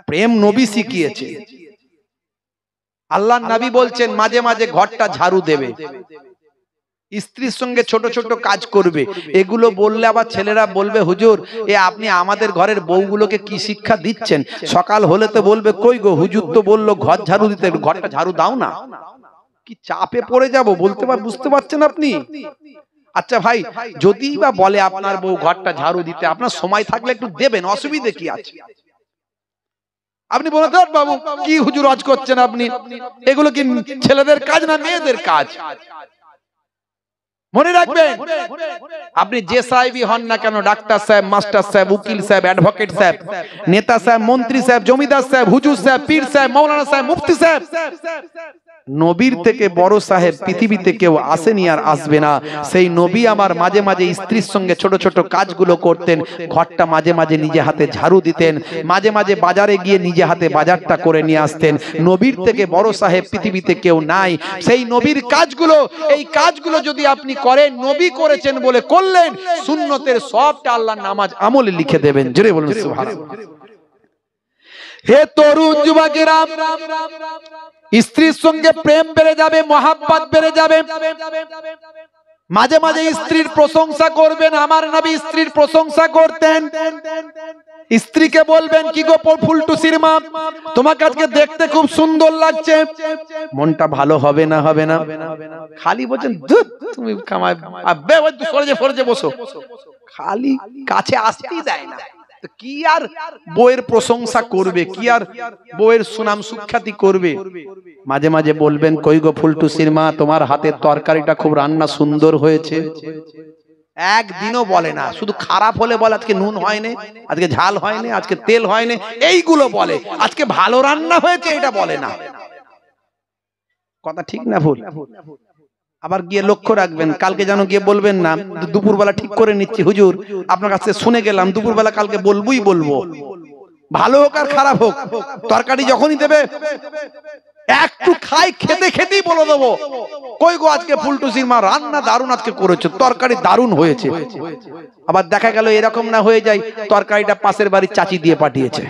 প্রেম নবী শিখিয়েছে। আল্লাহর নবী বলছেন মাঝে মাঝে ঘরটা ঝাড়ু দেবে, স্ত্রীর সঙ্গে ছোট ছোট কাজ করবে। এগুলো বললে আবার ছেলেরা বলবে হুজুর এ আপনি আমাদের ঘরের বউগুলোকে কি শিক্ষা দিচ্ছেন? সকাল হলে তো বলবে কই গো হুজুর তো বললো ঘর ঝাড়ু দিতে, ঘরটা ঝাড়ু দাও না। কি চাপে পড়ে যাব বলতে পার, বুঝতে পারছেন আপনি? আচ্ছা ভাই, যদি বা বলে আপনার বউ ঘরটা ঝাড়ু দিতে, আপনার সময় থাকলে একটু দেবেন, অসুবিধে কি আছে? আপনি বলেন বাবু কি হুজুর আজ করছেন আপনি, এগুলো কি ছেলেদের কাজ না মেয়েদের কাজ? মনে রাখবেন, আপনি যে সাহেবই হন না কেন, ডাক্তার সাহেব, মাস্টার সাহেব, উকিল সাহেব, অ্যাডভোকেট সাহেব, নেতা সাহেব, মন্ত্রী সাহেব, জমিদার সাহেব, হুজুর সাহেব, পীর সাহেব, মাওলানা সাহেব, মুফতি সাহেব, নবীর থেকে বড় সাহেব পৃথিবীতে কেউ আসেনি আর আসবে না। সেই নবী আমার মাঝে মাঝে স্ত্রীর সঙ্গে ছোট ছোট কাজগুলো করতেন, ঘরটা মাঝে মাঝে নিজে হাতে ঝাড়ু দিতেন, মাঝে মাঝে বাজারে গিয়ে নিজে হাতে বাজারটা করে নিয়ে আসতেন। নবীর থেকে বড় সাহেব পৃথিবীতে কেউ নাই। সেই নবীর কাজগুলো, এই কাজগুলো যদি আপনি করেন, নবী করেছেন বলে করলেন, সুন্নতের সবটা আল্লাহর নামাজ আমলে লিখে দেবেন। জোরে বলুন সুবহানাল্লাহ। হে তরুণ যুবকেরা, স্ত্রীর সঙ্গে প্রেম বেড়ে যাবে, মহাব্বত বেড়ে যাবে। মাঝে মাঝে স্ত্রীর প্রশংসা করবেন। আমার নবী স্ত্রীর প্রশংসা করতেন। স্ত্রীকে বলবেন কি গো ফুলটুসির মা, তোমাকে আজকে দেখতে খুব সুন্দর লাগছে। মনটা ভালো হবে না? হবে না? খালি বলছেন তুমি কামাই ফরজে বসো, খালি কাছে আসতেই দেয় না। কি আর বউয়ের প্রশংসা করবে, কি আর বউয়ের সুনাম সুখ্যাতি করবে? মাঝে মাঝে বলবেন কই গো ফুলটুসির মা, তোমার হাতের তরকারিটা খুব রান্না সুন্দর হয়েছে। একদিনও বলে না, শুধু খারাপ হলে বলে আজকে নুন হয়নি, আজকে ঝাল হয়নি, আজকে তেল হয়নি, এইগুলো বলে। আজকে ভালো রান্না হয়েছে এটা বলে না। কথা ঠিক না ভুল? আবার গিয়ে লক্ষ্য রাখবেন, কালকে যেন গিয়ে বলবেন না দুপুরবেলা ঠিক করে নিচ্ছি হুজুর, আপনার কাছে শুনে গেলাম দুপুরবেলা কালকে বলবোই বলবো। ভালো হোক আর খারাপ হোক, তরকারি যখনই দেবে একটু খাই, খেতে খেতেই বলে দেবো কই গো আজকে ফুলটুসির মা রান্না দারুণ আজকে করেছে, তরকারি দারুণ হয়েছে। আবার দেখা গেল এরকম না হয়ে যায়, তরকারিটা পাশের বাড়ির চাচি দিয়ে পাঠিয়েছে,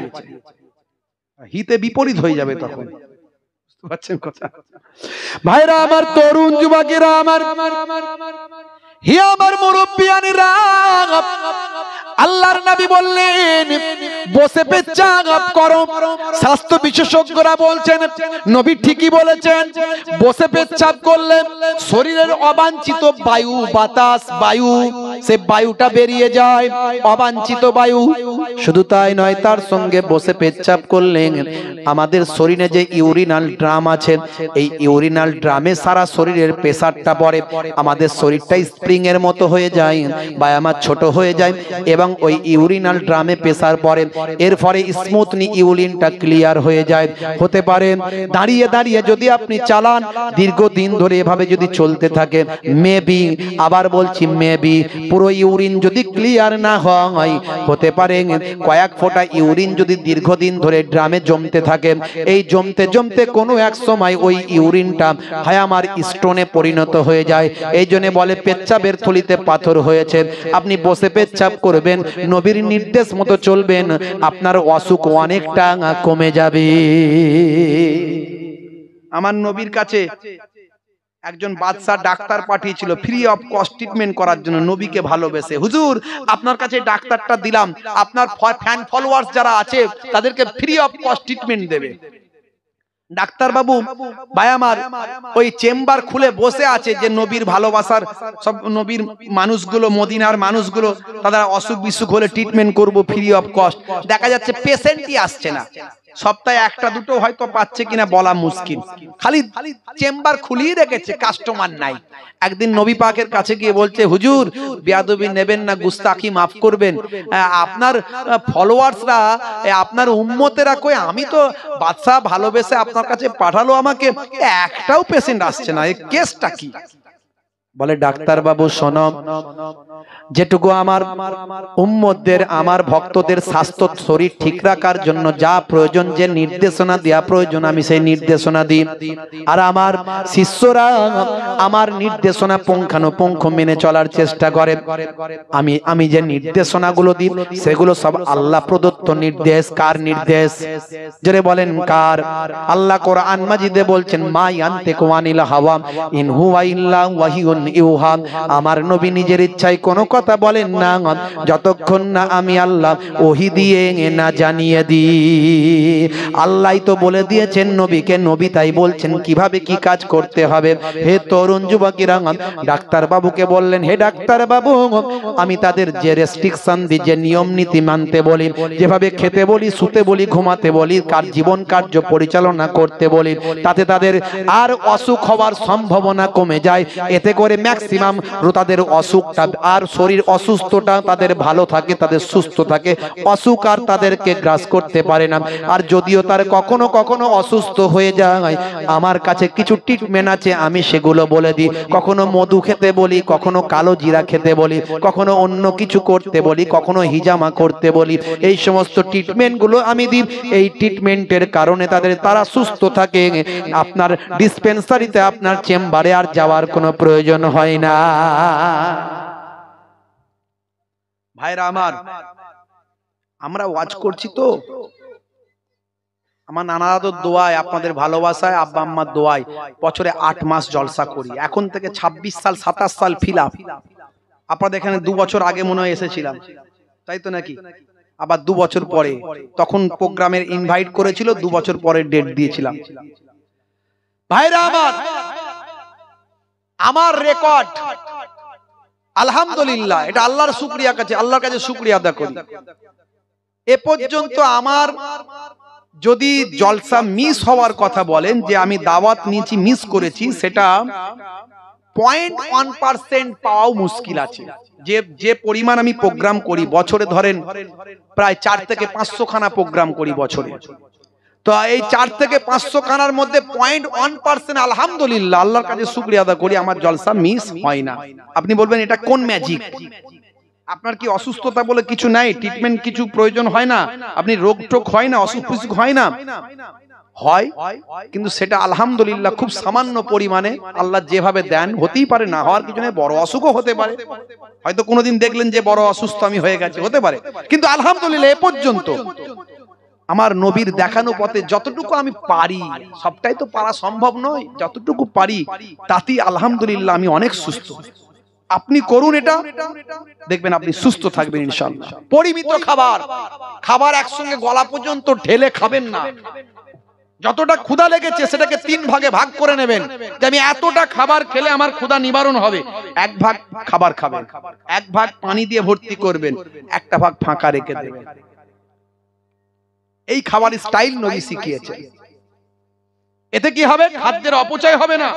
হিতে বিপরীত হয়ে যাবে তখন। ভাইরা আমার, তরুণ যুবকেরা আমার, হে আমার মুরব্বিয়ানেরা, আল্লাহ আল্লাহর নবী বললেন বসে পেচ্ছাপ করো। স্বাস্থ্য বিশেষজ্ঞরা বলছেন নবী ঠিকই বলেছেন, বসে পেচ্ছাপ করলে শরীরের অবাঞ্ছিত বায়ু বাতাস বায়ু সে বায়ুটা বেরিয়ে যায়, অবাঞ্ছিত বায়ু। শুধু তাই নয়, তার সঙ্গে বসে পেচ্ছাপ করলেন আমাদের শরীরে যে ইউরিনাল ড্রাম আছে, এই ইউরিনাল ড্রামে সারা শরীরের প্রেসারটা পড়ে, আমাদের শরীরটা স্প্রিং এর মতো হয়ে যায় বা আমার ছোট হয়ে যায় এবং ওই ইউরিনাল ড্রামে প্রেসার পড়ে, এর ফলে স্মুথলি ইউরিনটা ক্লিয়ার হয়ে যায়। হতে পারে দাঁড়িয়ে দাঁড়িয়ে যদি আপনি চালান দীর্ঘদিন ধরে এভাবে যদি চলতে থাকে, মেবি, আবার বলছি মেবি, পুরো ইউরিন যদি ক্লিয়ার না হয়, হতে পারে কয়েক ফোঁটা ইউরিন যদি দীর্ঘদিন ধরে ড্রামে জমতে থাকে, এই জমতে জমতে কোনো এক সময় ওই ইউরিনটা হয় আমার স্টোনে পরিণত হয়ে যায়। এই জন্য বলে পেচ্ছাপের থলিতে পাথর হয়েছে। আপনি বসে পেচ্ছাপ করবেন, নবীর নির্দেশ মতো চলবেন, আপনার অসুখ অনেকটা কমে যাবে। আমার নবীর কাছে একজন বাদশা ডাক্তার পাঠিয়েছিল ফ্রি অফ কস্ট ট্রিটমেন্ট করার জন্য, নবীকে ভালোবেসে। হুজুর আপনার কাছে ডাক্তারটা দিলাম, আপনার ফ্যান ফলোয়ার্স যারা আছে তাদেরকে ফ্রি অফ কস্ট ট্রিটমেন্ট দেবে। ডাক্তার বাবু ভাই আমার ওই চেম্বার খুলে বসে আছে, যে নবীর ভালোবাসার সব নবীর মানুষগুলো, মদিনার মানুষগুলো, তাদের অসুখ বিসুখ হলে ট্রিটমেন্ট করব ফ্রি অফ কস্ট। দেখা যাচ্ছে পেশেন্টই আসছে না, সপ্তাহে একটা দুটো হয়তো পাচ্ছে কিনা বলা মুশকিল, খালি চেম্বার খুলিয়ে রেখেছে, কাস্টমার নাই। একদিন নবী পাকের কাছে গিয়ে বলছে, হুজুর বেয়াদবি নেবেন না, গুস্তাখি মাফ করবেন, আপনার ফলোয়ার্সরা, আপনার উম্মতেরা কই, আমি তো বাদশা ভালোবেসে আপনার কাছে পাঠালো আমাকে, একটাও পেশেন্ট আসছে না, এই কেসটা কি? বলে ডাক্তার বাবু শোনো, যেটুকু আমার উম্মতদের, আমার ভক্তদের স্বাস্থ্য শরীর ঠিক রাখার জন্য যা প্রয়োজন, যে নির্দেশনা দেয়া প্রয়োজন, আমি সেই নির্দেশনা দিই। আর আমার শিষ্যরা আমার নির্দেশনা পুঙ্খানুপুঙ্খ মেনে চলার চেষ্টা করে। আমি যে নির্দেশনাগুলো দিই সেগুলো সব আল্লাহ প্রদত্ত নির্দেশ। কার নির্দেশ? যারা বলেন কার? আল্লাহ কোরআন মাজিদে বলছেন, মা ইয়ানতিকু আনিল হাওয়া ইন হুয়া ইল্লা ওয়াহিয়ুন ইউহা। আমার নবী নিজের ইচ্ছায় কোনো কথা বলেন না যতক্ষণ না আমি আল্লাহ ওহী দিয়ে না জানিয়ে দিই। আল্লাহই তো বলে দিয়েছেন নবীকে, নবী তাই বলছেন কিভাবে কি কাজ করতে হবে। হে তরুণ যুবকেরা, ডাক্তার বাবুকে বললেন, হে ডাক্তার বাবু, আমি তাদের যে রেস্ট্রিকশন দিই, যে নিয়ম নীতি মানতে বলি, যেভাবে খেতে বলি, শুতে বলি, ঘুমাতে বলি, কার জীবন কার্য পরিচালনা করতে বলি, তাতে তাদের আর অসুখ হওয়ার সম্ভাবনা কমে যায়। এতে করে ম্যাক্সিমাম তাদের অসুখটা আর শরীর অসুস্থটা তাদের ভালো থাকে, তাদের সুস্থ থাকে, অসুখ আর তাদেরকে গ্রাস করতে পারে না। আর যদিও তার কখনো কখনো অসুস্থ হয়ে যায়, আমার কাছে কিছু ট্রিটমেন্ট আছে, আমি সেগুলো বলে দিই। কখনো মধু খেতে বলি, কখনো কালো জিরা খেতে বলি, কখনো অন্য কিছু করতে বলি, কখনো হিজামা করতে বলি। এই সমস্ত ট্রিটমেন্টগুলো আমি দিই। এই ট্রিটমেন্টের কারণে তারা সুস্থ থাকে। আপনার ডিসপেন্সারিতে, আপনার চেম্বারে আর যাওয়ার কোনো প্রয়োজন হয় না। ভাইরা আমার, আমরা ওয়াজ করছি তো, আমার নানা দাদুর দোয়ায়, আপনাদের ভালোবাসায়, আব্বা আম্মার দোয়ায় বছরে 8 মাস জলসা করি। এখন থেকে 26 সাল 27 সাল ফিলাপ। আপনাদের এখানে 2 বছর আগে মনে হয় এসেছিলাম, তাই তো নাকি? আবার 2 বছর পরে, তখন প্রোগ্রামের ইনভাইট করেছিল, 2 বছর পরে ডেট দিয়েছিলাম। ভাইরা আমার, আমার রেকর্ড আলহামদুলিল্লাহ, এটা আল্লাহর শুকরিয়া কাছে, আল্লাহর কাছে শুকরিয়া আদা করি। এ পর্যন্ত আমার যদি জলসা মিস হওয়ার কথা বলেন, যে আমি দাওয়াত নিয়েছি মিস করেছি, সেটা 0.1% পাওয়াও মুশকিল আছে। যে পরিমাণ আমি প্রোগ্রাম করি বছরে, ধরেন প্রায় 4 থেকে 500 খানা প্রোগ্রাম করি বছরে, তো এই 4 থেকে 500 খানার মধ্যে 0.1% আলহামদুলিল্লাহ, আল্লাহর কাছে শুকরিয়া আদা করি, আমার জলসা মিস হয় না। আপনি বলবেন এটা কোন ম্যাজিক? আপনার কি অসুস্থতা বলে কিছু নাই? ট্রিটমেন্ট কিছু প্রয়োজন হয় না? আপনি রোগ টোগ হয় না? অসুখ বিসুখ হয় না? হয়, কিন্তু সেটা আলহামদুলিল্লাহ খুব সামান্য পরিমাণে আল্লাহ যেভাবে দেন। হতেই পারে না হওয়ার কিছু নেই, বড় অসুখও হতে পারে, হয়তো কোনোদিন দেখলেন যে বড় অসুস্থ আমি হয়ে গেছে, হতে পারে। কিন্তু আলহামদুলিল্লাহ এ পর্যন্ত আমার নবীর দেখানো পথে যতটুকু আমি পারি, সবটাই তো পারা সম্ভব নয়, যতটুকু পারি তাতেই আলহামদুলিল্লাহ আমি অনেক সুস্থ। আপনি করুন এটা, দেখবেন আপনি সুস্থ থাকবেন ইনশাআল্লাহ। পরিমিত খাবার, খাবার একসঙ্গে গলা পর্যন্ত ঢেলে খাবেন না। যতটা ক্ষুধা লেগেছে সেটাকে 3 ভাগে ভাগ করে নেবেন, যে আমি এতটা খাবার খেলে আমার ক্ষুধা নিবারণ হবে। 1 ভাগ খাবার খাবেন, 1 ভাগ পানি দিয়ে ভর্তি করবেন, 1টা ভাগ ফাঁকা রেখে দেবেন। এই খাবার স্টাইল নবী শিখিয়েছেন। এতে কি হবে? খাদ্যের অপচয় হবে না।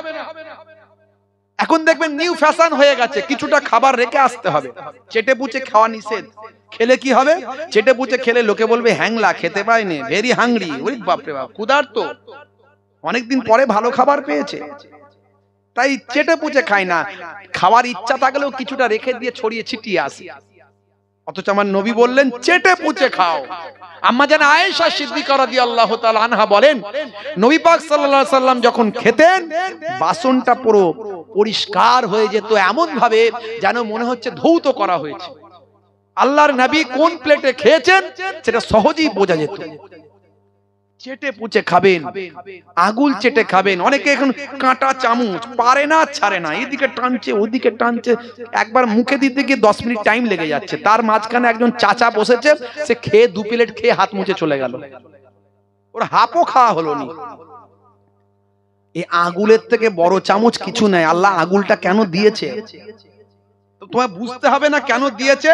এখন দেখবেন নিউ ফ্যাশন হয়ে গেছে, কিছুটা খাবার রেখে আসতে হবে। চেটে পুচে খাওয়া নিষেধ। খেলে কি হবে? চেটে পুচে খেলে লোকে বলবে হ্যাংলা, খেতে পায়নি, ভেরি হাংরি। ওই বাপরে বাপ, ক্ষুধার্ত, অনেকদিন পরে ভালো খাবার পেয়েছে, তাই চেটে পুচে খায় না। খাওয়ার ইচ্ছা থাকলেও কিছুটা রেখে দিয়ে ছড়িয়ে ছিটিয়ে আসে। অথচ আমার নবী বললেন চেটে পুচে খাও। আম্মা জান আয়েশা সিদ্দিকা রাদিয়াল্লাহু তাআলা আনহা বলেন, নবী পাক সাল্লাল্লাহু আলাইহি সাল্লাম যখন খেতেন, বাসনটা পুরো পরিষ্কার হয়ে যেত, এমন ভাবে যেন মনে হচ্ছে ধৌত করা হয়েছে। আল্লাহর নবী কোন প্লেটে খেয়েছেন সেটা সহজেই বোঝা যেত। চেটে পুচে খাবেন, আগুল চেটে খাবেন। অনেকে এখন কাঁটা চামচ পারে না, ছাড়ে না, এদিকে টানছে ওদিকে টানছে, একবার মুখে দিতে গিয়ে 10 মিনিট টাইম লেগে যাচ্ছে। তার মাঝখানে একজন চাচা বসেছে, সে খেয়ে 2 প্লেট খেয়ে হাত মুছে চলে গেল, ওর হাফও খাওয়া হলো না। এই আগুলের থেকে বড় চামচ কিছু নাই। আল্লাহ আগুলটা কেন দিয়েছে তোমায় বুঝতে হবে না কেন দিয়েছে।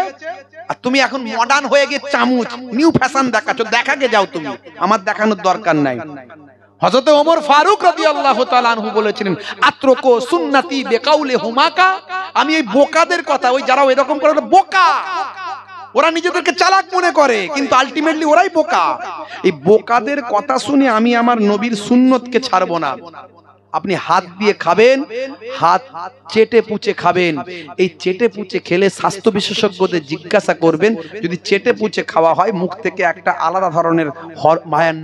আর তুমি এখন মডার্ন হয়ে গিয়ে চামচ নিউ ফ্যাশন দেখাচ্ছ, দেখাকে যাও তুমি, আমার দেখানোর দরকার নাই। হযরত ওমর ফারুক রাদিয়াল্লাহু তাআলা আনহু বলেছিলেন, আত্রকো সুন্নতি বিকাউলি হুমাকা। আমি এই বোকাদের কথা, ওই যারা এরকম করে বোকা, ওরা নিজেদেরকে চালাক মনে করে কিন্তু আলটিমেটলি ওরাই বোকা। এই বোকাদের কথা শুনে আমি আমার নবীর সুন্নতকে ছাড়বো না। আপনি হাত দিয়ে খাবেন, হাত চেটে পুচে খাবেন। এই চেটে পুচে খেলে স্বাস্থ্য বিশেষজ্ঞদের জিজ্ঞাসা করবেন, যদি চেটে পুচে খাওয়া হয় মুখ থেকে একটা আলাদা ধরনের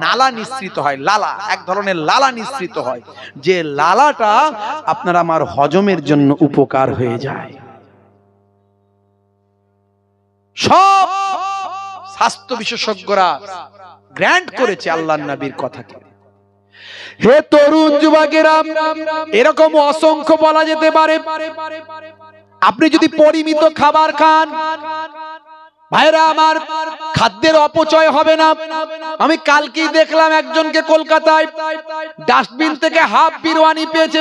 নালা নিঃসৃত হয়। লালা, এক ধরনের লালা নিঃসৃত হয়, যে লালাটা আপনার আমার হজমের জন্য উপকার হয়ে যায়। সব স্বাস্থ্য বিশেষজ্ঞরা গ্র্যান্ট করেছে আল্লাহর নবীর কথাকে। হে তরুণ যুবকেরা, এরকম অসংখ্য বলা যেতে পারে। আপনি যদি পরিমিত খাবার খান, ভাইরা আমার, খাদ্যের অপচয় হবে না। আমি কালকেই দেখলাম একজনকে কলকাতায় ডাস্টবিন থেকে হাফ বিরিয়ানি পেয়েছে,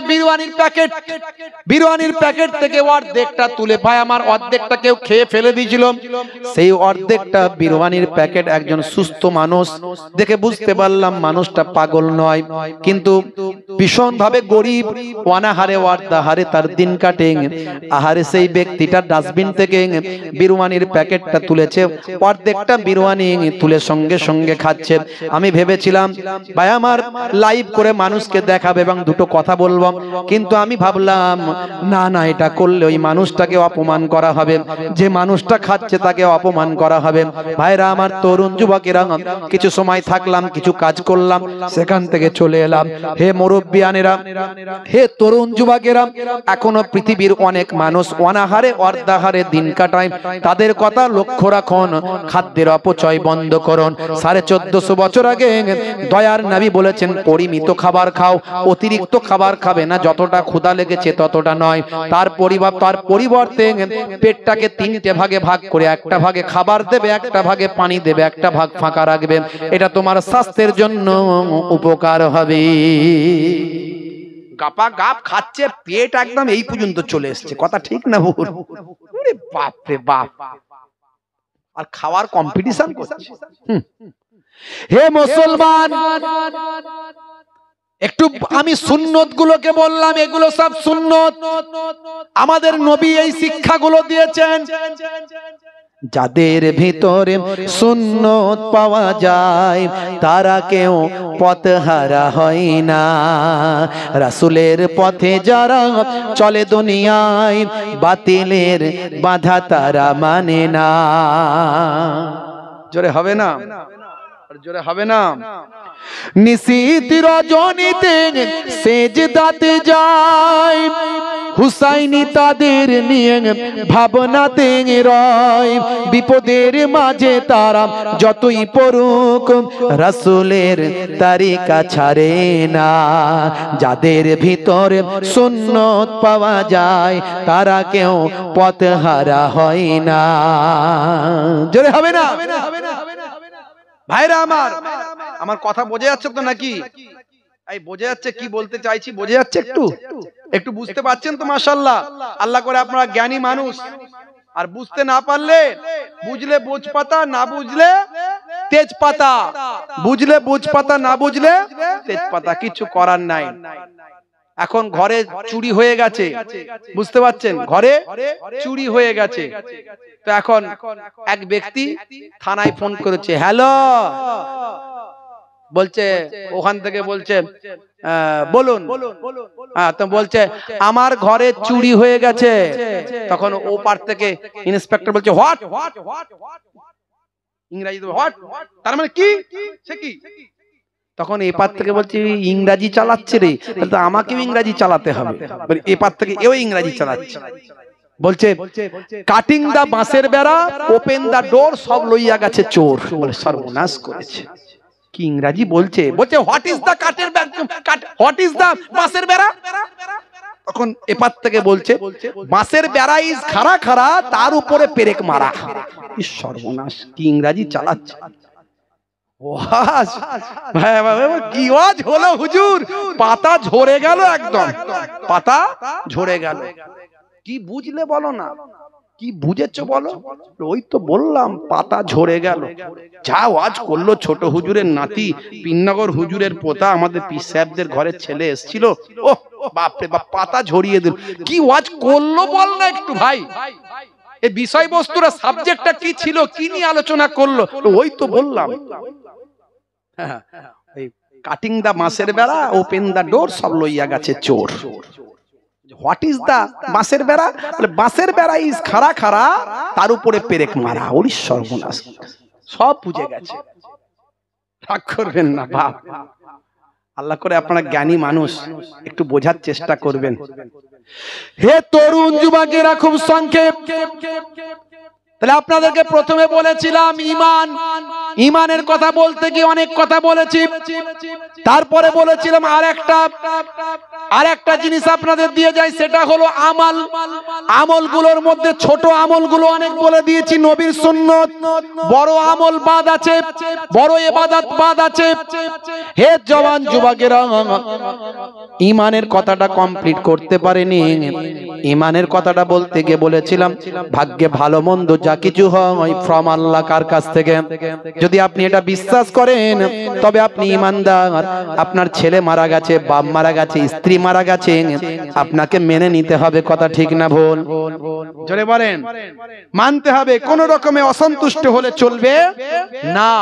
বিরিয়ানির প্যাকেট থেকে অর্ধেকটা তুলে, ভাই আমার অর্ধেকটা কেউ খেয়ে ফেলে দিয়েছিল। সেই অর্ধেকটা বিরিয়ানির প্যাকেট একজন সুস্থ মানুষ দেখে বুঝতে পারলাম মানুষটা পাগল নয়, কিন্তু ভীষণ ভাবে গরিব, অনাহারে ওয়ার্দাহারে তার দিন কাটে। আহারে সেই ব্যক্তিটা ডাস্টবিন থেকে বিরিয়ানির প্যাকেটটা তুলেছে, অর্ধেকটা বিরিয়ানি তুলে সঙ্গে সঙ্গে খাচ্ছে। আমি ভেবেছিলাম ভাই আমার লাইভ করে মানুষকে দেখাবে এবং দুটো কথা বলবো, কিন্তু আমি ভাবলাম না না, এটা করলে ওই মানুষটাকে অপমান করা হবে, যে মানুষটা খাচ্ছে তাকে অপমান করা হবে। ভাইরা আমার, তরুণ যুবকেরা, কিছু সময় থাকলাম, কিছু কাজ করলাম, সেখান থেকে চলে এলাম। হে মুরব্বিয়ানেরা, হে তরুণ যুবকেরা, এখনো পৃথিবীর অনেক মানুষ অনাহারে অর্ধাহারে দিন কাটায়। তাদের কথা লক্ষ্য রাখুন, খাদ্যের অপচয় বন্ধ করুন। 1450 বছর আগে দয়ার নবী বলেছেন পরিমিত খাবার খাও, অতিরিক্ত খাবার খাবে না, যতটা ক্ষুধা লেগেছে ততটা নয়। তার পরিবর্তে পেটটাকে 3টে ভাগে ভাগ করে, একটা ভাগে খাবার দেবে, একটা ভাগে পানি দেবে, একটা ভাগ ফাঁকা রাখবে। এটা তোমার স্বাস্থ্যের জন্য উপকার হবে। গাপা গাপ খাচ্ছে, পেট একদম এই পর্যন্ত চলে এসছে, কথা ঠিক না ভুল? ওরে বাপ রে বাপ, আর খাওয়ার কম্পিটিশন করছে। হে মুসলমান, একটু আমি সুন্নত গুলোকে বললাম, এগুলো সব সুন্নত, আমাদের নবী এই শিক্ষাগুলো দিয়েছেন। যাদের ভিতরে সুন্নত পাওয়া যায় তারা কেউ পথহারা হয় না। রাসূলের পথে যারা চলে দুনিয়ায়, বাতিলের বাধা তারা মানে না। জোরে হবে না? জোরে হবে না। নিশীথ রজনীতে সেজদাতে যায়, হুসাইনি তাদের নিয়ে ভাবনাতে রয়। বিপদের মাঝে তারা যতই পড়ুক রাসূলের তরিকা ছাড়ে না। যাদের ভিতরে সুন্নত পাওয়া যায় তারা কেউ পথহারা হয় না। জোরে হবে না। ভাইরা আমার কথা বোঝা যাচ্ছে তো নাকি? এই বোঝা যাচ্ছে কি বলতে চাইছি? বোঝা যাচ্ছে? একটু বুঝতে পারছেন তো? মাশাআল্লাহ। আল্লাহ করে আপনারা জ্ঞানী মানুষ। আর বুঝতে না পারলে বুঝলে বোঝ পাতা, না বুঝলে তেজ পাতা। বুঝলে বোঝ পাতা, না বুঝলে তেজ পাতা। কিছু করার নাই। এখন ঘরে চুরি হয়ে গেছে, বুঝতে পারছেন? ঘরে চুরি হয়ে গেছে। তো এখন এক ব্যক্তি থানায় ফোন করেছে, হ্যালো বলছে, ওখান থেকে বলছে বলুন। তো বলছে আমার ঘরে চুরি হয়ে গেছে। তখন ও পার থেকে ইন্সপেক্টর বলছে হোয়াট, ইংরেজি হোয়াট, তার মানে কি? সে কি? তখন এপার থেকে বলছে ইংরাজি চালাচ্ছে রে, তাহলে তো আমাকেও ইংরাজি চালাতে হবে। এপার থেকে এও ইংরাজি চালাচ্ছে। বলছে কাটিং দা বাঁশের বেড়া, ওপেন দা ডোর, সব লইয়া গেছে চোর। বলে সর্বনাশ করেছে। কি ইংরাজি বলছে? বলছে হোয়াট ইজ দা কাটের হোয়াট ইজ দা বাঁশের বেড়া। তখন এপার থেকে বলছে বাঁশের বেড়া ইজ খাড়া খাড়া, তার উপরে পেরেক মারা। সর্বনাশ, কি ইংরাজি চালাচ্ছে। কি ওয়াজ হলো হুজুর? পাতা ঝরে গেল, একদম পাতা ঝরে গেল। কি বুঝলে বলো না? কি বুঝেছো বলো? ওই তো বললাম পাতা ঝরে গেল। যা ওয়াজ করলো ছোট হুজুরের নাতি, পিননগর হুজুরের পোতা, আমাদের পীর সাহেবদের ঘরের ছেলে এসেছিল। ও বাপরে বাপ, পাতা ঝরিয়ে দিল। কি ওয়াজ করলো বল না একটু ভাই? এই বিষয়বস্তুরা, সাবজেক্টটা কি ছিল, কি নিয়ে আলোচনা করলো? ওই তো বললাম কাটিং দা বাঁশের বেড়া, ওপেন দা ডোর, সব লইয়া গেছে চোর। হোয়াট ইজ দা বাঁশের বেড়া? বাঁশের বেড়া ইজ খাড়া খাড়া, তার উপরে পেরেক মারা। ওরে সর্বনাশ, সব বুঝে গেছে। রাগ করবেন না বাপ, আল্লাহ করে আপনারা জ্ঞানী মানুষ, একটু বোঝার চেষ্টা করবেন। হে তরুণ যুবকেরা, খুব সংক্ষেপ। তাহলে আপনাদেরকে প্রথমে বলেছিলাম ইমানের কথা বলতে গিয়ে অনেক কথা বলেছি। তারপরে বলেছিলাম আরেকটা জিনিস আপনাদের দিয়ে যায়, সেটা হলো আমলগুলোর মধ্যে ছোট আমলগুলো অনেক বলে দিয়েছি। নবীর সুন্নত, বড় আমল বাদ আছে, বড় ইবাদত বাদ আছে। হে জওয়ান যুবকেরা, ইমানের কথাটা কমপ্লিট করতে পারেনি। ইমানের কথাটা বলতে গিয়ে বলেছিলাম ভাগ্যে ভালো মন্দ যা কিছু হয় ফ্রম আল্লাহ, কার কাছ থেকে? যদি আপনি এটা বিশ্বাস করেন তবে আপনি ইমানদার। আপনার ছেলে মারা গেছে, বাপ মারা গেছে, স্ত্রী মারা গেছে, আপনাকে মেনে নিতে হবে। কথা ঠিক না ভুল? জোরে বলেন। মানতে হবে, কোন রকমে অসন্তুষ্ট হলে চলবে না।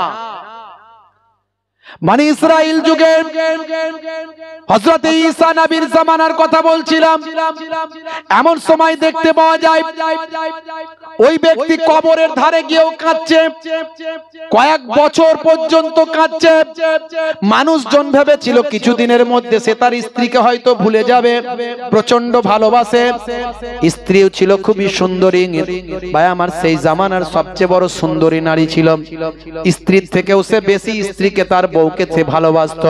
বনি ইসরাইল যুগে হযরত ঈসা নবীর জামানার কথা বলছিলাম। এমন সময় দেখতে পাওয়া যায় ওই ব্যক্তি কবরের ধারে গিয়েও কাঁদছে, কয়েক বছর পর্যন্ত কাঁদছে। মানুষজন ভেবেছিল কিছুদিনের মধ্যে সে তার স্ত্রীকে হয়তো ভুলে যাবে, প্রচন্ড ভালোবাসে। স্ত্রীও ছিল খুবই সুন্দরী। ভাই আমার, সেই জামানার সবচেয়ে বড় সুন্দরী নারী ছিল। স্ত্রীর থেকেও সে বেশি স্ত্রীকে, তার বউকে সে ভালোবাসত।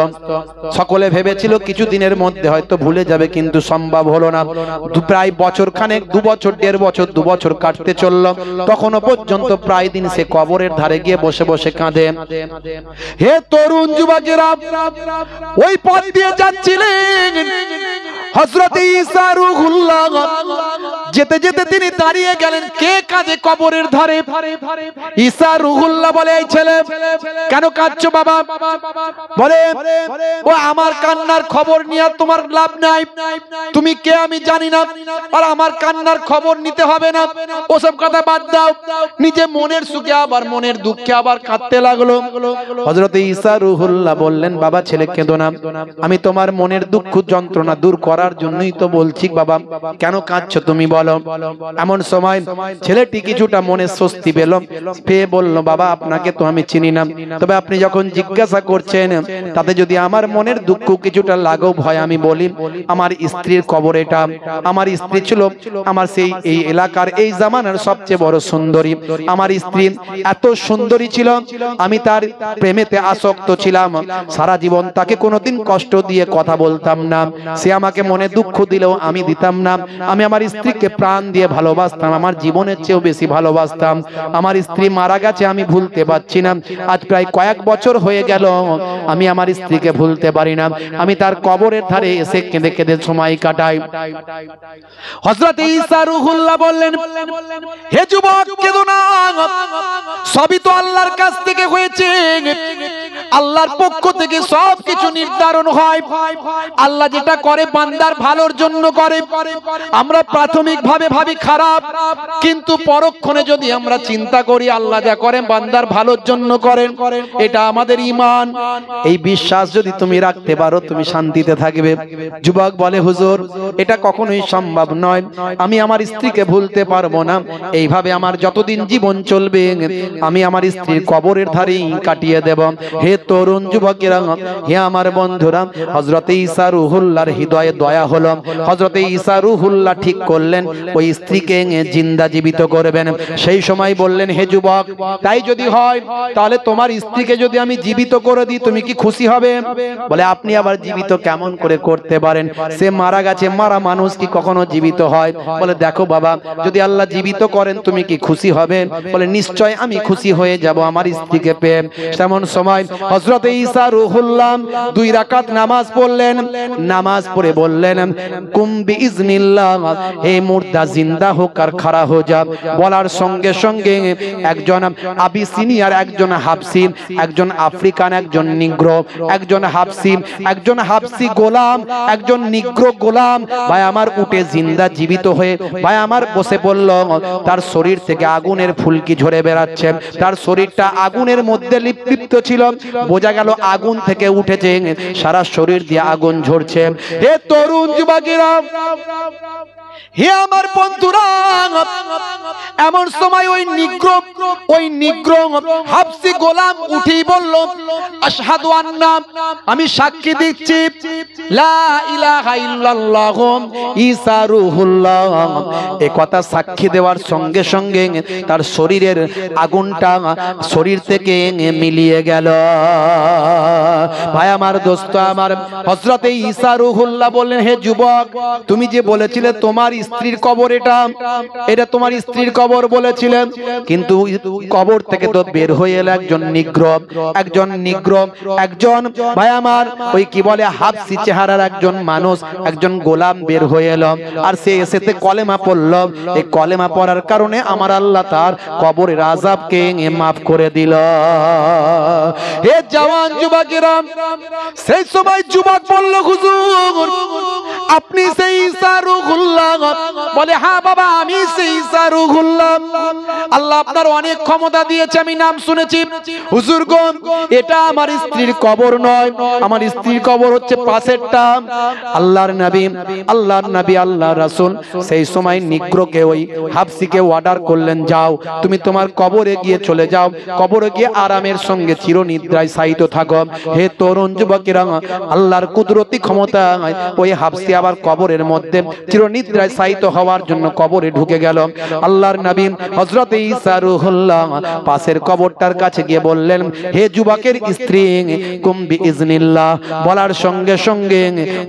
সকলে ভেবেছিল কিছুদিনের মধ্যে হয়তো ভুলে যাবে, কিন্তু সম্ভব হলো না। প্রায় বছর খানেক, 2 বছর, 1.5 বছর, 2 বছর কাটতে চলল। তখনও পর্যন্ত প্রায় দিন সে কবরের ধারে গিয়ে বসে বসে কাঁদে। হে তরুণ যুবকেরা, ওই পথ দিয়ে যাচ্ছিলেন হযরত ঈসা রূহুল্লাহ। যেতে যেতে তিনি দাঁড়িয়ে গেলেন। কে কাঁদে কবরের ধারে? ঈসা রূহুল্লাহ বলে, এই ছেলে কেন কাঁদছো বাবা? বলে, ও আমার কান্নার খবর নিয়ে তোমার লাভ নাই। তুমি কে আমি জানি না, আর আমার কান্নার খবর নিতে হবে না। ওসব কথা বাদ দাও। নিজে মনের সুখে আবার মনের দুঃখে আবার কাঁদতে লাগলো। হযরত ঈসা রূহুল্লাহ বললেন, বাবা ছেলে কেঁদো না, আমি তোমার মনের দুঃখ যন্ত্রণা দূর করার করার জন্যই তো বলছি বাবা, কেন কাঁদছো তুমি বলো। এমন সময় ছেলেটি কিছুটা মনে স্বস্তি পেয়ে বলল, বাবা আপনাকে তো আমি চিনি না, তবে আপনি যখন জিজ্ঞাসা করছেন তাতে যদি আমার মনের দুঃখ কিছুটা লাগো ভয় আমি বলি, আমার স্ত্রীর কবর এটা। আমার স্ত্রী ছিল আমার সেই এই এলাকার এই জামানার সবচেয়ে বড় সুন্দরী। আমার স্ত্রী এত সুন্দরী ছিল, আমি তার প্রেমেতে আসক্ত ছিলাম। সারা জীবন তাকে কোনোদিন কষ্ট দিয়ে কথা বলতাম না, সে আমাকে মনে দুঃখ দিলেও আমি দিতাম না। আমি আমার স্ত্রীকে প্রাণ দিয়ে ভালোবাসতাম, আমার জীবনের চেয়েও বেশি ভালোবাসতাম। আমার স্ত্রী মারা গেছে, আমি ভুলতে পারছি না। আজ প্রায় কয়েক বছর হয়ে গেল আমি আমার স্ত্রীকে ভুলতে পারি না। আমি তার কবরের ধারে এসে কেঁদে কেঁদে সময় কাটাই। হযরত ঈসা রূহুল্লাহ বললেন, হে যুবক কেঁদো না, সবই তো আল্লাহর কাছ থেকে হয়েছে। আল্লাহর পক্ষ থেকে সবকিছু নির্ধারণ হয়। আল্লাহ যেটা করে বান্দার ভালোর জন্য করে। আমরা প্রাথমিকভাবে ভাবি খারাপ, কিন্তু পরক্ষণে যদি আমরা চিন্তা করি আল্লাহ যা করেন বান্দার ভালোর জন্য করেন, এটা আমাদের ঈমান। এই বিশ্বাস যদি তুমি রাখতে পারো তুমি শান্তিতে থাকবে। যুবক বলে, হুজুর এটা কখনোই সম্ভব নয়, আমি আমার স্ত্রীকে ভুলতে পারবো না। এইভাবে আমার যতদিন জীবন চলবে আমি আমার স্ত্রীর কবরের ধারেই কাটিয়ে দেব। হে তরুণ যুবকেরা, হে আমার বন্ধুরা, হযরত ঈসা রূহুল্লাহর হৃদয়ে দয়া হলো। হযরত ঈসা রূহুল্লাহ ঠিক করলেন ওই স্ত্রীকে জিন্দা জীবিত করবেন। সেই সময় বললেন, হে যুবক তাই যদি হয় তাহলে তোমার স্ত্রীকে যদি আমি জীবিত করে দিই তুমি কি খুশি হবে? বলে, আপনি আবার জীবিত কেমন করে করতে পারেন? সে মারা গেছে, মারা মানুষ কি কখনো জীবিত হয়? বলে, দেখো বাবা, যদি আল্লাহ জীবিত করেন তুমি কি খুশি হবে? বলে, নিশ্চয় আমি খুশি হয়ে যাব আমার স্ত্রীকে পেয়ে। তেমন সময় হযরত ঈসা রূহুল্লাহ 2 রাকাত নামাজ পড়লেন। নামাজ পড়ে বললেন, কুম বিইজনিল্লাহ, হে মুর্দা জিন্দা হোক আর খাড়া হো যা। বলার সঙ্গে সঙ্গে একজন আবিসিনিয়ার, একজন হাবশি, একজন আফ্রিকান, একজন নিগ্রো, একজন হাবশি গোলাম, একজন নিগ্রো গোলাম ভাই আমার উঠে জিন্দা জীবিত হয়ে ভাই আমার বসে পড়ল। তার শরীর থেকে আগুনের ফুলকি ঝরে বেরাচ্ছে, তার শরীরটা আগুনের মধ্যে লিপ্ত ছিল, বোঝা গেল আগুন থেকে উঠেছে, সারা শরীর দিয়ে আগুন ঝরছে। হে তরুণ যুবকেরা, হে আমার বন্ধুরা, এমন সময় ওই নিগ্রো হাবশি গোলাম উঠেই বলল, আশহাদু আন্না, আমি সাক্ষী দিচ্ছি লা ইলাহা ইল্লাল্লাহ ঈসা রূহুল্লাহ। এই কথা সাক্ষী দেওয়ার সঙ্গে সঙ্গে তার শরীরের আগুনটা শরীর থেকে মিলিয়ে গেল। ভাই আমার, দোস্ত আমার, হযরত ঈসা রূহুল্লাহ বললেন, হে যুবক তুমি যে বলেছিলে তোমার স্ত্রীর কবর এটা তোমার স্ত্রীর কবর বলেছিলেন, কিন্তু কবর থেকে তো বের হয়ে এলো একজন নিগ্রো, একজন ভাই আমার ওই কি বলে হাবশি চেহারার একজন মানুষ, একজন গোলাম বের হয়ে এলো। আর সে এসেতে কলেমা পড়ল। এই কলেমা পড়ার কারণে আমার আল্লাহ তার কবরের আযাবকে মাফ করে দিল। হে জওয়ান যুবকেরা, সেই সময় যুবক বলল, হুজুর আপনি সেই ঈসা রূহুল্লাহ? বলে, হ্যাঁ বাবা আমি সেই ঈসা রূহুল্লাহ। আল্লাহ আপনার অনেক ক্ষমতা দিয়েছে, আমি নাম শুনেছি। হুজুর গো, এটা আমার স্ত্রীর কবর নয়, আমার স্ত্রীর কবর হচ্ছে পাশেরটা। আল্লাহর নবী আল্লাহর রাসূল সেই সময় নিগ্রোকে ওই হাবশিকে অর্ডার করলেন, যাও তুমি তোমার কবরে গিয়ে চলে যাও, কবরে গিয়ে আরামের সঙ্গে চিরনিদ্রায় শায়িত থাকো। হে তরুণ যুবকেরা, আল্লাহর কুদরতি ক্ষমতা ওই হাবশি আবার কবরের মধ্যে চিরনিদ্রায় শায়িত হওয়ার জন্য কবরে ঢুকে গেল। আল্লাহর নবী হযরত ঈসা রূহুল্লাহ পাশের কবরটার কাছে গিয়ে বললেন, হে যুবকের স্ত্রী কুম বিইজনিল্লাহ। বলার সঙ্গে সঙ্গে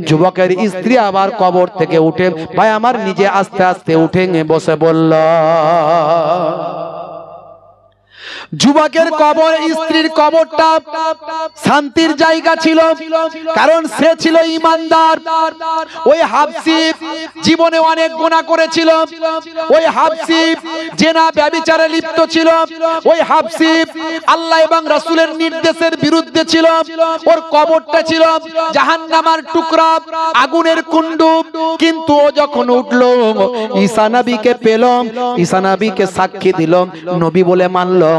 যুবকের স্ত্রী আবার কবর থেকে উঠে ভাই আমার নিজে আস্তে আস্তে উঠে বসে বলল। যুবকের কবর, স্ত্রীর কবরটা শান্তির জায়গা ছিল, কারণ সে ছিল ঈমানদার। ওই হাবশি জীবনে অনেক গুনাহ করেছিল, ওই হাবশি জেনা ব্যভিচারে লিপ্ত ছিল, ওই হাবশি আল্লাহ এবং রাসূলের নির্দেশের বিরুদ্ধে ছিল। ওর কবরটা ছিল জাহান্নামের টুকরা, আগুনের কুণ্ড। কিন্তু ও যখন উঠলো ঈসা নবীকে পেল, ঈসা নবীকে সাক্ষী দিল, নবী বলে মানলো,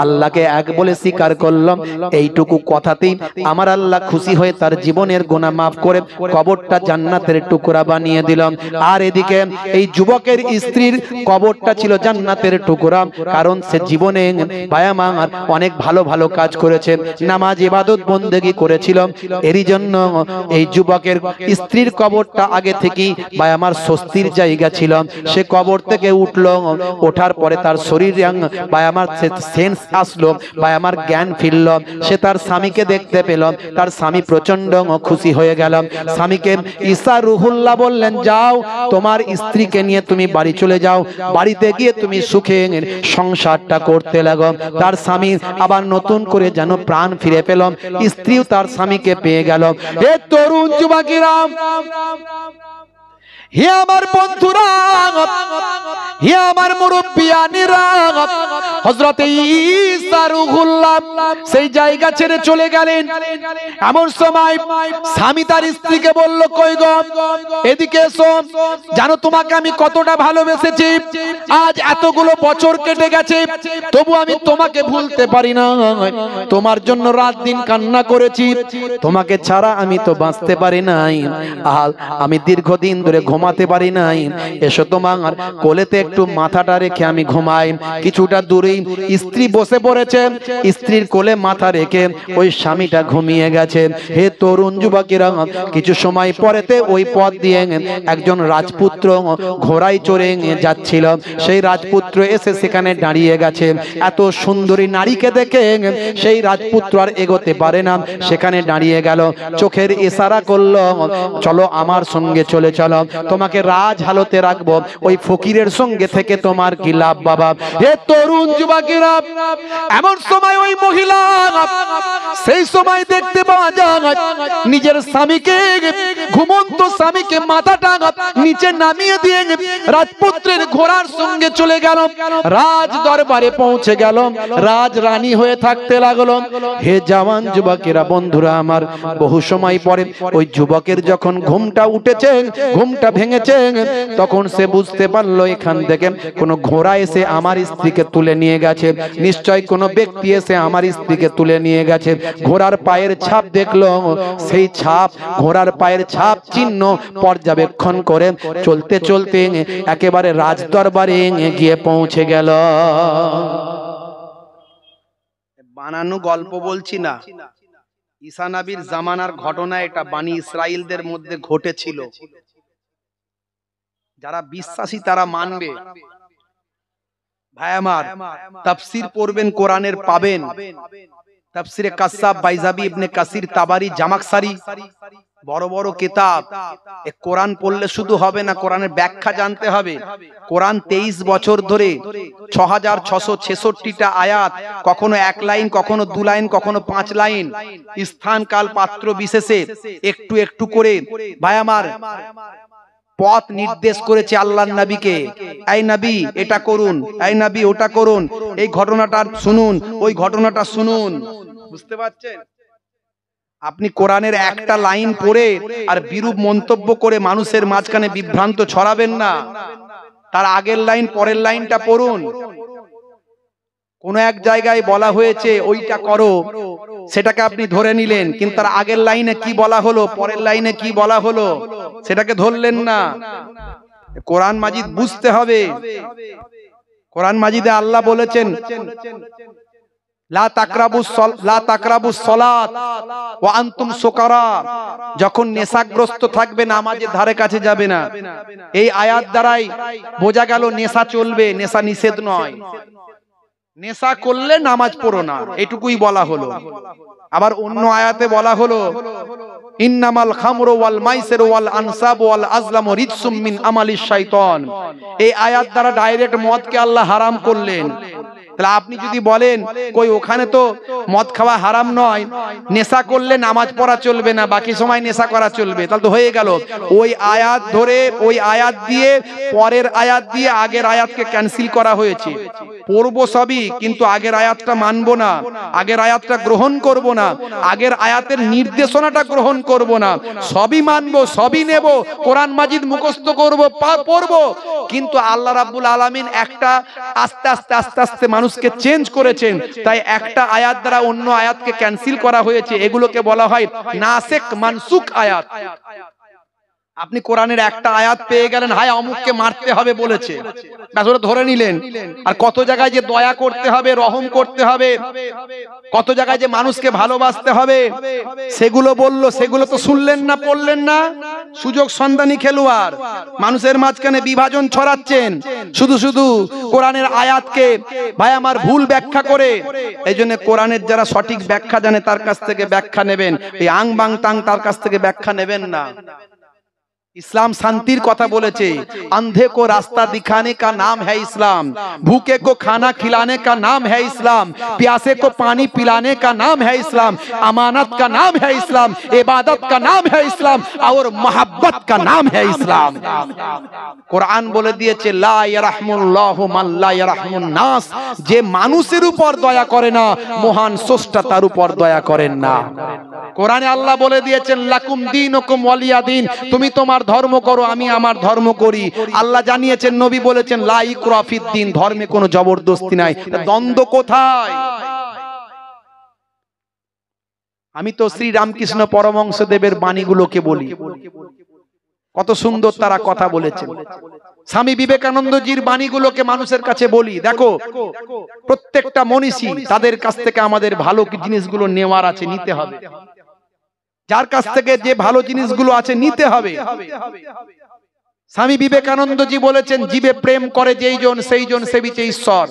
আল্লাহকে এক বলে স্বীকার করল। এইটুকু কথাতেই আমার আল্লাহ খুশি হয়ে তার জীবনের গুনাহ মাফ করে কবরটা জান্নাতের টুকরা বানিয়ে দিল। আর এদিকে এই যুবকের স্ত্রীর কবরটা ছিল জান্নাতের টুকরা, কারণ সে জীবনে ভাই আমার অনেক ভালো ভালো কাজ করেছে, নামাজ ইবাদত বন্দেগী করেছিল। এরই জন্য এই যুবকের স্ত্রীর কবরটা আগে থেকেই ভাই আমার স্বস্তির জায়গা ছিল। সে কবর থেকে উঠল, ওঠার পরে তার শরীর ভাই আমার সেন্স আসলো, ভাই আমার জ্ঞান ফিরল। সে তার স্বামীকে দেখতে পেল, তার স্বামী প্রচন্ড খুশি হয়ে গেল। স্বামীকে ঈসা রুহুল্লাহ বললেন, যাও তোমার স্ত্রীকে নিয়ে তুমি বাড়ি চলে যাও, বাড়িতে গিয়ে তুমি সুখে সংসারটা করতে লাগো। তার স্বামী আবার নতুন করে যেন প্রাণ ফিরে পেল, স্ত্রীও তার স্বামীকে পেয়ে গেল। হে তরুণ যুবকেরা, হে আমার বন্ধুরা, হে আমার মুরব্বিয়ানেরা, হযরত ঈসা রূহুল্লাহ সেই জায়গা ছেড়ে চলে গেলেন। এমন সময় স্বামী তার স্ত্রীকে বলল, কই গো, এদিকে এসো, জানো তোমাকে আমি কতটা ভালোবেসেছি। আজ এতগুলো বছর কেটে গেছে, তবু আমি তোমাকে ভুলতে পারি না। তোমার জন্য রাত দিন কান্না করেছি, তোমাকে ছাড়া আমি তো বাঁচতে পারি নাই। আমি দীর্ঘদিন ধরে ঘুমাতে পারি নাই। এসো তোমার কোলেতে একটু মাথাটা রেখে আমি ঘুমাই। কিছুটা দূরেই স্ত্রী বসে পড়েছে, স্ত্রীর কোলে মাথা রেখে ওই স্বামীটা ঘুমিয়ে গেছে। হে তরুণ যুবকেরা, কিছু সময় পরেতে ওই পথ দিয়ে একজন রাজপুত্র ঘোড়ায় চড়ে যাচ্ছিল। সেই রাজপুত্র এসে সেখানে দাঁড়িয়ে গেছে। এত সুন্দরী নারীকে দেখে সেই রাজপুত্র আর এগোতে পারে না, সেখানে দাঁড়িয়ে গেল। চোখের ইশারা করলো, চলো আমার সঙ্গে চলে চলো, তোমাকে রাজ হালতে রাখবো। ওই ফকিরের সঙ্গে থেকে তোমার কি লাভ বাবা? হে তরুণ যুবকেরা, এমন সময় ওই মহিলা, সেই সময় দেখতে পাওয়া যায় নিজের স্বামীকে, ঘুমন্ত স্বামীকে মাথাটা নিচে নামিয়ে দিয়ে রাজপুত্রের ঘোড়ার সঙ্গে চলে গেল, রাজ দরবারে পৌঁছে গেল, রাজ রানী হয়ে থাকতে লাগলো। হে জওয়ান যুবকেরা, বন্ধুরা আমার, বহু সময় পরে ওই যুবকের যখন ঘুমটা উঠেছে, ঘুমটা ভেঙেছে, তখন সে বুঝতে পারলো এখান থেকে কোনো ঘোড়া এসে আমার স্ত্রীকে তুলে নিয়ে গেছে, নিশ্চয় কোনো ব্যক্তি এসে আমার স্ত্রীকে তুলে নিয়ে গেছে। ঘোড়ার পায়ের ছাপ দেখলো, সেই ছাপ, ঘোড়ার পায়ের ছাপ চিহ্ন পর্যবেক্ষণ করে চলতে চলতে একেবারে রাজ দরবারে গিয়ে পৌঁছে গেল। বানানো গল্প বলছি না, ঈসা নবীর জামানার ঘটনা এটা, বনি ইসরাইলদের মধ্যে ঘটেছিল। যারা বিশ্বাসী তারা মানবে। ভাই আমার, তাফসীর পড়বেন, কোরআনের পাবেন। তাফসীরে কাসাব, বাইজাবি, ইবনে কাসির, তাবারি, জামাকসারি, বড় বড় কিতাব। কোরআন পড়লে শুধু হবে না, কোরআনের ব্যাখ্যা জানতে হবে। কোরআন 23 বছর ধরে 6666টা আয়াত, কখনো এক লাইন, কখনো 2 লাইন, কখনো 5 লাইন, স্থান কাল পাত্র বিশেষে একটু একটু করে ভাই আমার পথ নির্দেশ করেছে আল্লাহর নবীকে। এই নবী এটা করুন, এই নবী ওটা করুন, এই ঘটনাটা শুনুন, ওই ঘটনাটা শুনুন। বুঝতে পারছেন? আপনি কোরআনের একটা লাইন পড়ে আর বিরূপ মন্তব্য করে মানুষের মাঝখানে বিভ্রান্ত ছড়াবেন না। তার আগের লাইন পরের লাইনটা পড়ুন। কোন এক জায়গায় বলা হয়েছে ওইটা করো, সেটাকে আপনি ধরে নিলেন, কিন্তু তার আগের লাইনে কি বলা হলো, পরের লাইনে কি বলা হলো, সেটাকে ধরলেন না। কোরআন মাজিদ বুঝতে হবে। কোরআন মাজিদে আল্লাহ বলেছেন, লা তাকরাবুস সালাত ওয়া আনতুম সুকারা, যখন নেশাগ্রস্ত থাকবে নামাজের ধারে কাছে যাবে না। এই আয়াত দ্বারাই বোঝা গেল নেশা চলবে, নেশা নিষেধ নয়। নেশা করলে নামাজ পড়ো না, এটুকুই বলা হলো। আবার অন্য আয়াতে বলা হলো, ইন্নামাল খামরু ওয়াল মাইসিরু ওয়াল আনসাবু ওয়াল আজলামু রিজসুম মিন আমালিশ শাইতান। এই আয়াত দ্বারা ডাইরেক্ট মদকে আল্লাহ হারাম করলেন। তাহলে আপনি যদি বলেন কই ওখানে তো মদ খাওয়া হারাম নয়, নেশা করলে নামাজ পড়া চলবে না, বাকি সময় নেশা করা চলবে, তাহলে তো হয়ে গেল। ওই আয়াত ধরে ওই আয়াত দিয়ে পরের আয়াত দিয়ে আগের আয়াতকে ক্যান্সেল করা হয়েছে। পড়বো সবই, কিন্তু আগের আয়াতটা মানবো না, আগের আয়াতটা গ্রহণ করব না, আগের আয়াতের নির্দেশনাটা গ্রহণ করব না। সবই মানবো, সবই নেব, কোরআন মাজিদ মুখস্থ করব, পড়বো, কিন্তু আল্লাহ রাব্বুল আলামিন একটা আস্তে আস্তে আস্তে আস্তে মানুষকে চেঞ্জ করেছেন, তাই একটা আয়াত দ্বারা অন্য আয়াতকে ক্যান্সেল করা হয়েছে। এগুলোকে বলা হয় নাসিখ মানসুখ আয়াত। আপনি কোরআনের একটা আয়াত পেয়ে গেলেন, হায় অমুককে মারতে হবে বলেছে, ব্যাস ওটা ধরে নিলেন। আর কত জায়গায় যে দয়া করতে হবে, রহম করতে হবে, কত জায়গায় যে মানুষকে ভালোবাসতে হবে, সেগুলো বললো, সেগুলো তো শুনলেন না, পড়লেন না। সুযোগ সন্ধানী খেলোয়াড়, মানুষের মাঝখানে বিভাজন ছড়াচ্ছেন শুধু শুধু কোরআনের আয়াতকে ভাই আমার ভুল ব্যাখ্যা করে। এই জন্য কোরআনের যারা সঠিক ব্যাখ্যা জানে তার কাছ থেকে ব্যাখ্যা নেবেন, এই আং বাং তাং তার কাছ থেকে ব্যাখ্যা নেবেন না। इस्लाम शांतिर कथा बोलेছে, अंधे को रास्ता दिखाने का नाम है इस्लाम, भूखे को खाना खिलाने का नाम है इस्लाम, प्यासे को पानी पिलाने का नाम है इस्लाम, अमानत का नाम है इस्लाम, इबादत का नाम है इस्लाम और मोहब्बत का नाम है इस्लाम। कुरान बोले दिएছে ला यरहमुल्लाहु मान ला यरहमुन नास, যে মানুষের উপর দয়া করে না মহান স্রষ্টা তার উপর দয়া করেন না। কোরআনে আল্লাহ বলে দিয়েছেন লাকুম দীনুকুম ওয়ালিয়া দীন, তুমি তোমার ধর্ম করো আমি আমার ধর্ম করি। আল্লাহ জানিয়েছেন, নবী বলেছেন লা ইকরা ফিদ্দিন, ধর্মে কোনো জবরদস্তি নাই। দ্বন্দ্ব কোথায়? আমি তো শ্রী রামকৃষ্ণ পরমহংস দেবের বাণীগুলোকে বলি, কত সুন্দর তারা কথা বলেছেন। স্বামী বিবেকানন্দজির বাণীগুলোকে মানুষের কাছে বলি, দেখো প্রত্যেকটা মনীষী তাদের কাছ থেকে আমাদের ভালো জিনিসগুলো নেওয়ার আছে, নিতে হবে। যার কাছ থেকে যে ভালো জিনিসগুলো আছে নিতে হবে। স্বামী বিবেকানন্দজি বলেছেন, জীবে প্রেম করে যেই জন সেই জন সেবিছে ঈশ্বর।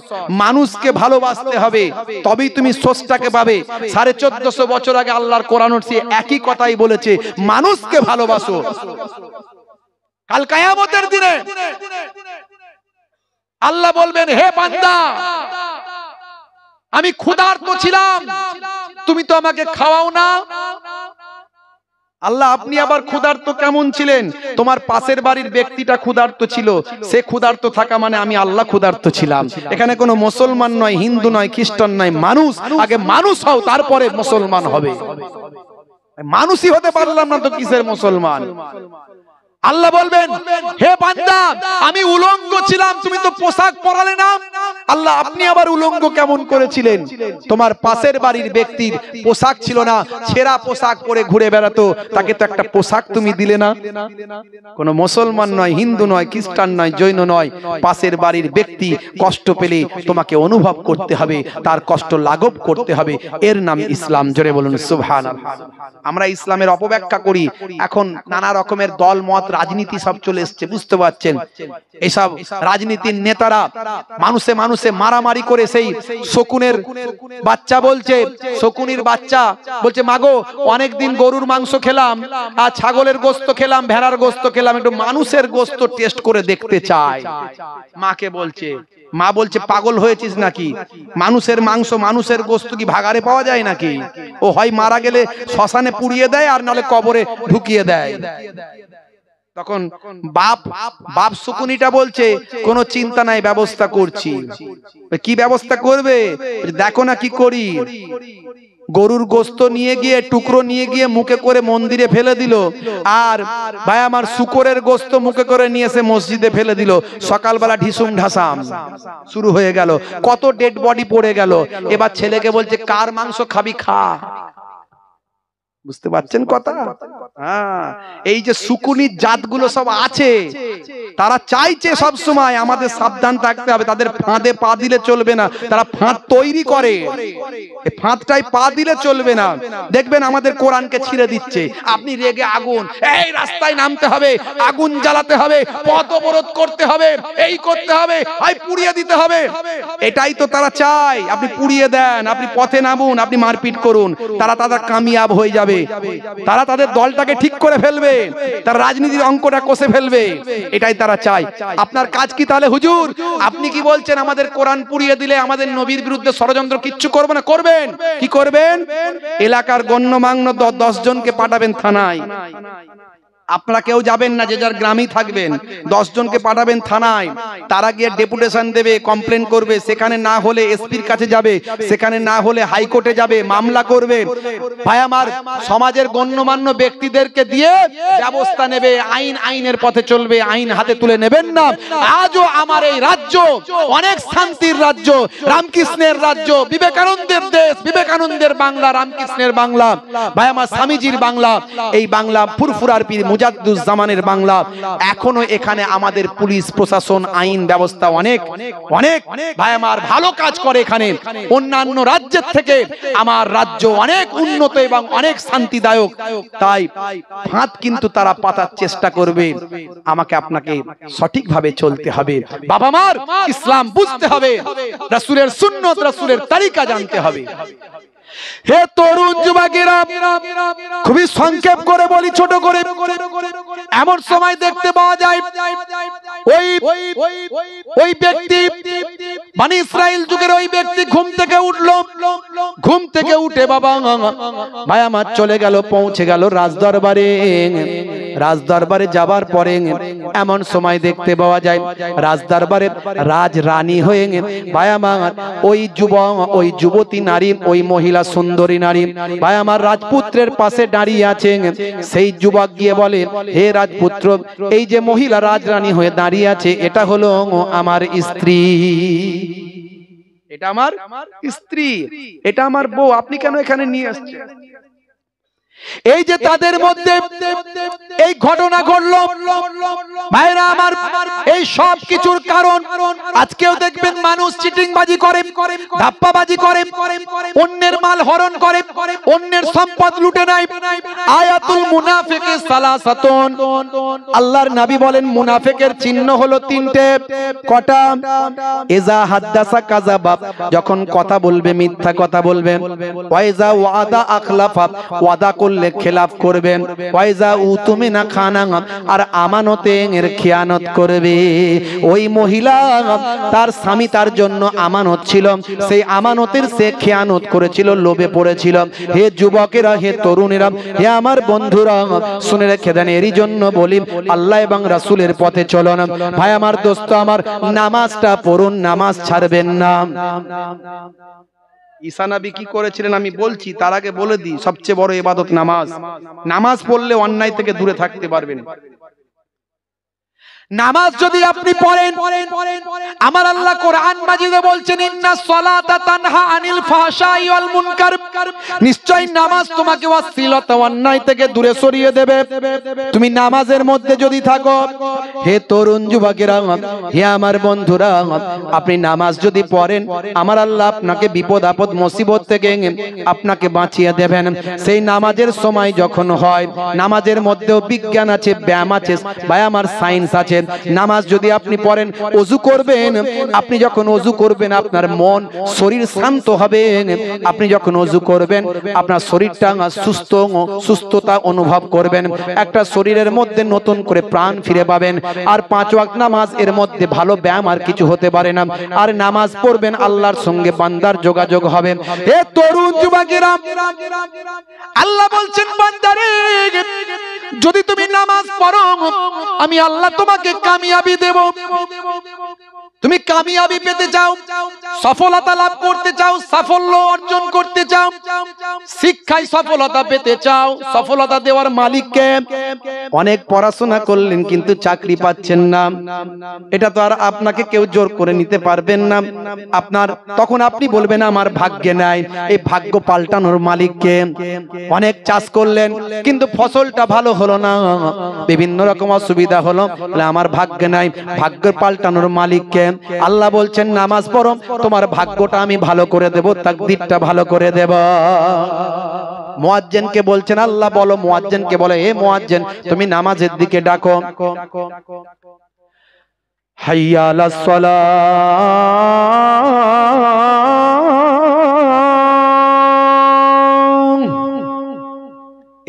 মানুষকে ভালোবাসতে হবে, তবেই তুমি স্রষ্টাকে পাবে। 1450 বছর আগে আল্লাহর কোরআন সে একই কথাই বলেছে, মানুষকে ভালোবাসো। কাল কিয়ামতের দিনে আল্লাহ বলবেন, হে বান্দা আমি ক্ষুধার্ত ছিলাম, তুমি তো আমাকে খাওয়াও না। আল্লাহ, আপনি আবার ক্ষুধার্ত কেমন ছিলেন? তোমার পাশের বাড়ির ব্যক্তিটা ক্ষুধার্ত ছিল, সে ক্ষুধার্ত থাকা মানে আমি আল্লাহ ক্ষুধার্ত ছিলাম। এখানে কোনো মুসলমান নয়, হিন্দু নয়, খ্রিস্টান নয়, মানুষ। আগে মানুষ হও, তারপরে মুসলমান হবে। মানুষই হতে পারলাম না তো কিসের মুসলমান? আল্লাহ বলবেন, হে বান্দা আমি উলঙ্গ ছিলাম, তুমি তো পোশাক পরালে না। আল্লাহ, আপনি আবার উলঙ্গ কেমন করেছিলেন? তোমার পাশের বাড়ির ব্যক্তির পোশাক ছিল না, ছেঁড়া পোশাক পরে ঘুরে বেড়াতো, তাকে তো একটা পোশাক তুমি দিলে না। কোন মুসলমান নয়, হিন্দু নয়, খ্রিস্টান নয়, জৈন নয়, পাশের বাড়ির ব্যক্তি কষ্ট পেলে তোমাকে অনুভব করতে হবে, তার কষ্ট লাঘব করতে হবে। এর নাম ইসলাম। জোরে বলুন সুবহানাল্লাহ। আমরা ইসলামের অপব্যাখ্যা করি, এখন নানা রকমের দল মত রাজনীতি সব চলে এসছে, বুঝতে পারছেন? এইসব রাজনীতির নেতারা মানুষে মানুষে মারামারি করে, সেই শকুনের বাচ্চা বলছে, শকুনির বাচ্চা বলছে, মাগো অনেকদিন গরুর মাংস খেলাম, আর ছাগলের গোস্ত খেলাম, ভেড়ার গোস্ত খেলাম, একটু মানুষের গোস্ত টেস্ট করে দেখতে চাই। মাকে বলছে, মা বলছে, পাগল হয়েছিস নাকি? মানুষের মাংস, মানুষের গোস্ত কি ভাগারে পাওয়া যায় নাকি? ও হয় মারা গেলে শ্মশানে পুড়িয়ে দেয়, আর নাহলে কবরে ঢুকিয়ে দেয়। তখন বাপ শকুনিটা বলছে, কোনো চিন্তা নাই, ব্যবস্থা করছি। কি ব্যবস্থা করবে? দেখো না কি করি। গরুর গোস্ত নিয়ে গিয়ে, টুকরো নিয়ে গিয়ে মুখে করে মন্দিরে ফেলে দিল, আর ভাই আমার শুকরের গোস্ত মুখে করে নিয়ে এসে মসজিদে ফেলে দিল। সকালবেলা ঢিসুম ঢাসাম শুরু হয়ে গেল, কত ডেড বডি পড়ে গেল। এবার ছেলেকে বলছে, কার মাংস খাবি খা। বুঝতে পারছেন কথা? হ্যাঁ, এই যে শুকুনির জাতগুলো সব আছে, তারা চাইছে সব সময় আমাদের সাবধান থাকতে হবে, তাদের ফাঁদে পা দিলে চলবে না। তারা ফাঁদ তৈরি করে, এই ফাঁদটাই পা দিলে চলবে না। দেখবেন আমাদের কোরআনকে ছিঁড়ে দিচ্ছে। আপনি রেগে আগুন, এই রাস্তায় নামতে হবে, আগুন জ্বালাতে হবে, পথ অবরোধ করতে হবে, এই করতে হবে, এই পুড়িয়ে দিতে হবে। এটাই তো তারা চায়। আপনি পুড়িয়ে দেন, আপনি পথে নামুন, আপনি মারপিট করুন, তারা তাদের কামিয়াব হয়ে যাবে। তারা তাদের দলটাকে ঠিক করে ফেলবে, তার রাজনীতির অঙ্কটা কষে ফেলবে, এটাই তারা চায়। আপনার কাজ কি তাহলে? হুজুর আপনি কি বলছেন আমাদের কোরআন পুড়িয়ে দিলে আমাদের নবীর বিরুদ্ধে ষড়যন্ত্র কিচ্ছু করবে না? করবেন। কি করবেন? এলাকার গণ্যমান্য 10 জনকে পাঠাবেন থানায়, আপনারা কেউ যাবেন না, যে যার গ্রামেই থাকবেন, 10 জনকে পাঠাবেন থানায়, তারা গিয়ে ডেপুটেশন দেবে, কমপ্লেন করবে, সেখানে না হলে এসপির কাছে যাবে, সেখানে না হলে হাইকোর্টে যাবে, মামলা করবে। ভাই আমার, সমাজের গণ্যমান্য ব্যক্তিদেরকে দিয়ে ব্যবস্থা নেবে, আইনের পথে চলবে, আইন হাতে তুলে নেবেন না। আজও আমার এই রাজ্য অনেক শান্তির রাজ্য, রামকৃষ্ণের রাজ্য, বিবেকানন্দের দেশ, বিবেকানন্দের বাংলা, রামকৃষ্ণের বাংলা, ভাই আমার স্বামীজির বাংলা, এই বাংলা ফুরফুরার পীর মুজাদ্দুজ্জামানের বাংলা। এখনো এখানে আমাদের পুলিশ প্রশাসন, আইন ব্যবস্থা অনেক অনেক ভাই আমার ভালো কাজ করে। এখানে অন্যান্য রাজ্যের থেকে আমার রাজ্য অনেক উন্নত এবং অনেক শান্তিদায়ক। তাই ফাঁদ কিন্তু তারা পাতার চেষ্টা করবে। আমাকে আপনাকে সঠিকভাবে চলতে হবে, বাবা মার ইসলাম বুঝতে হবে, রাসূলের সুন্নাত, রাসূলের তরিকা জানতে হবে। হে তরুণ যুবকেরা, খুবই সংক্ষেপ করে বলি, ছোট করে, এমন সময় দেখতে পাওয়া যায় ওই ব্যক্তি, বনি ইসরাইল যুগের ওই ব্যক্তি ঘুম থেকে উঠলো, ঘুম থেকে উঠে বাবা ভাই আমার চলে গেল, পৌঁছে গেল রাজদরবারে। রাজদরবারে যাবার পরে এমন সময় দেখতে পাওয়া যায় রাজদরবারে রাজরানী হয়ে ভাই আমার ওই যুবক, ওই যুবতী নারী, ওই মহিলা সুন্দরী নারী ভাই আমার রাজপুত্রের পাশে দাঁড়িয়ে আছে। সেই যুবক গিয়ে বলে, হে রাজপুত্র, এই যে মহিলা রাজরানী হয়ে দাঁড়িয়ে আছে, এটা হলো আমার স্ত্রী, এটা আমার স্ত্রী, এটা আমার বউ, আপনি কেন এখানে নিয়ে আসছেন? এই যে তাদের মধ্যে এই ঘটনা ঘটলো, ভাইরা আমার, এই সব কিছুর কারণ আজকেও দেখবেন মানুষ চিটিংবাজি করে, ধাপ্পাবাজি করে, অন্যের মাল হরণ করে, অন্যের সম্পদ লুটে নেয়। আয়াতুল মুনাফিকি সালাসাতুন, আল্লাহর নবী বলেন মুনাফিকের চিহ্ন হলো তিনটে। কটা? ইজা হাদ্দাসা কাযাবা, যখন কথা বলবে মিথ্যা কথা বলবেন। ওয়াইজা ওয়াদা আখলাফা, ওয়াদা করলে খেলাফ করবেন। ওয়াইজা উতুমিনা খানা, আর আমানতের খেয়ানত করবে। ওই মহিলা, তার স্বামী তার জন্য আমানত ছিল, সেই আমানতের সে খেয়ানত করেছিল, লোভে পড়েছিল। হে যুবকেরা, হে তরুণেরা, হে আমার বন্ধুরা, শুনে রেখে দেন, এরই জন্য বলি আল্লাহ এবং রাসূলের পথে চলুন। ভাই আমার, দোস্ত আমার, নামাজটা পড়ুন, নামাজ ছাড়বেন না। ঈসা নবী কি করেছিলেন আমি বলছি, তার আগে বলে দিই, সবচেয়ে বড় ইবাদত নামাজ। নামাজ পড়লে অন্যায় থেকে দূরে থাকতে পারবেন। নামাজ যদি আপনি পড়েন, আমার আল্লাহ কোরআন মাজিদে বলছেন, ইন্নাস সালাতা তানহা আনিল ফাহশাই ওয়াল মুনকার, নিশ্চয় নামাজ তোমাকে অশ্লীলতা, অন্যায় থেকে দূরে সরিয়ে দেবে। তুমি নামাজের মধ্যে যদি থাকো, হে তরুণ যুবকেরা, হে আমার বন্ধুরা, আপনি নামাজ যদি পড়েন, আমার আল্লাহ আপনাকে বিপদ আপদ মুসিবত থেকে আপনাকে বাঁচিয়ে দেবেন। সেই নামাজের সময় যখন হয়, নামাজের মধ্যেও বিজ্ঞান আছে, ব্যায়াম আছে, ভাই আমার সায়েন্স আছে। নামাজ যদি আপনি পড়েন, ওযু করবেন, আপনি যখন ওযু করবেন আপনার মন শরীর শান্ত হবে। আপনি যখন ওযু করবেন আপনার শরীরটা সুস্থতা অনুভব করবেন, একটা শরীরের মধ্যে নতুন করে প্রাণ ফিরে পাবেন। আর 5 ওয়াক্ত নামাজ, এর মধ্যে ভালো ব্যায়াম আর কিছু হতে পারে না। আর নামাজ পড়বেন, আল্লাহর সঙ্গে বান্দার যোগাযোগ হবে। হে তরুণ যুবকেরা, আল্লাহ বলছেন, বান্দারে, যদি তুমি নামাজ পড়ো, আমি আল্লাহ তোমাকে কামিয়াবি দেব। তুমি কামিয়াবি পেতে চাও, সফলতা লাভ করতে চাও, সাফল্য অর্জন করতে চাও, শিক্ষায় সফলতা পেতে চাও, সফলতা দেওয়ার মালিককে। অনেক পড়াশোনা করলেন কিন্তু চাকরি পাচ্ছেন না, এটা তো আর আপনাকে কেউ জোর করে নিতে পারবেন না। আপনার তখন আপনি বলবেন আমার ভাগ্যে নাই, এই ভাগ্য পাল্টানোর মালিককে। অনেক চাষ করলেন কিন্তু ফসলটা ভালো হলো না, বিভিন্ন রকম অসুবিধা হলো, আমার ভাগ্যে নাই, ভাগ্য পাল্টানোর মালিককে। আল্লাহ বলছেন, নামাজ পড়ো, তোমার ভাগ্যটা আমি ভালো করে দেব, তাকদীরটা ভালো করে দেব। মুয়াজ্জিনকে বলছেন, আল্লাহ বলো, মুয়াজ্জিনকে বলে, হে মুয়াজ্জিন, তুমি নামাজের দিকে ডাকো। হাইয়া আলাস সালাহ,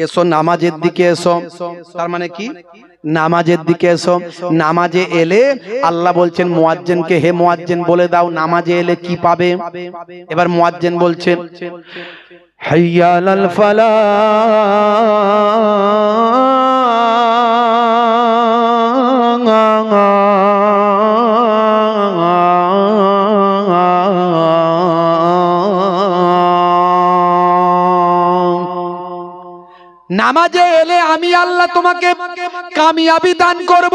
এসো নামাজের দিকে এসো। তার মানে কি? নামাজের দিকে এসো। নামাজে এলে আল্লাহ বলছেন মুয়াজ্জিনকে, হে মুয়াজ্জিন বলে দাও নামাজে এলে কি পাবে। এবার মুয়াজ্জিন বলছেন, হাইয়া আলাল ফালাহ, নামাজে এলে আমি আল্লাহ তোমাকে কামিয়াবি দান করব,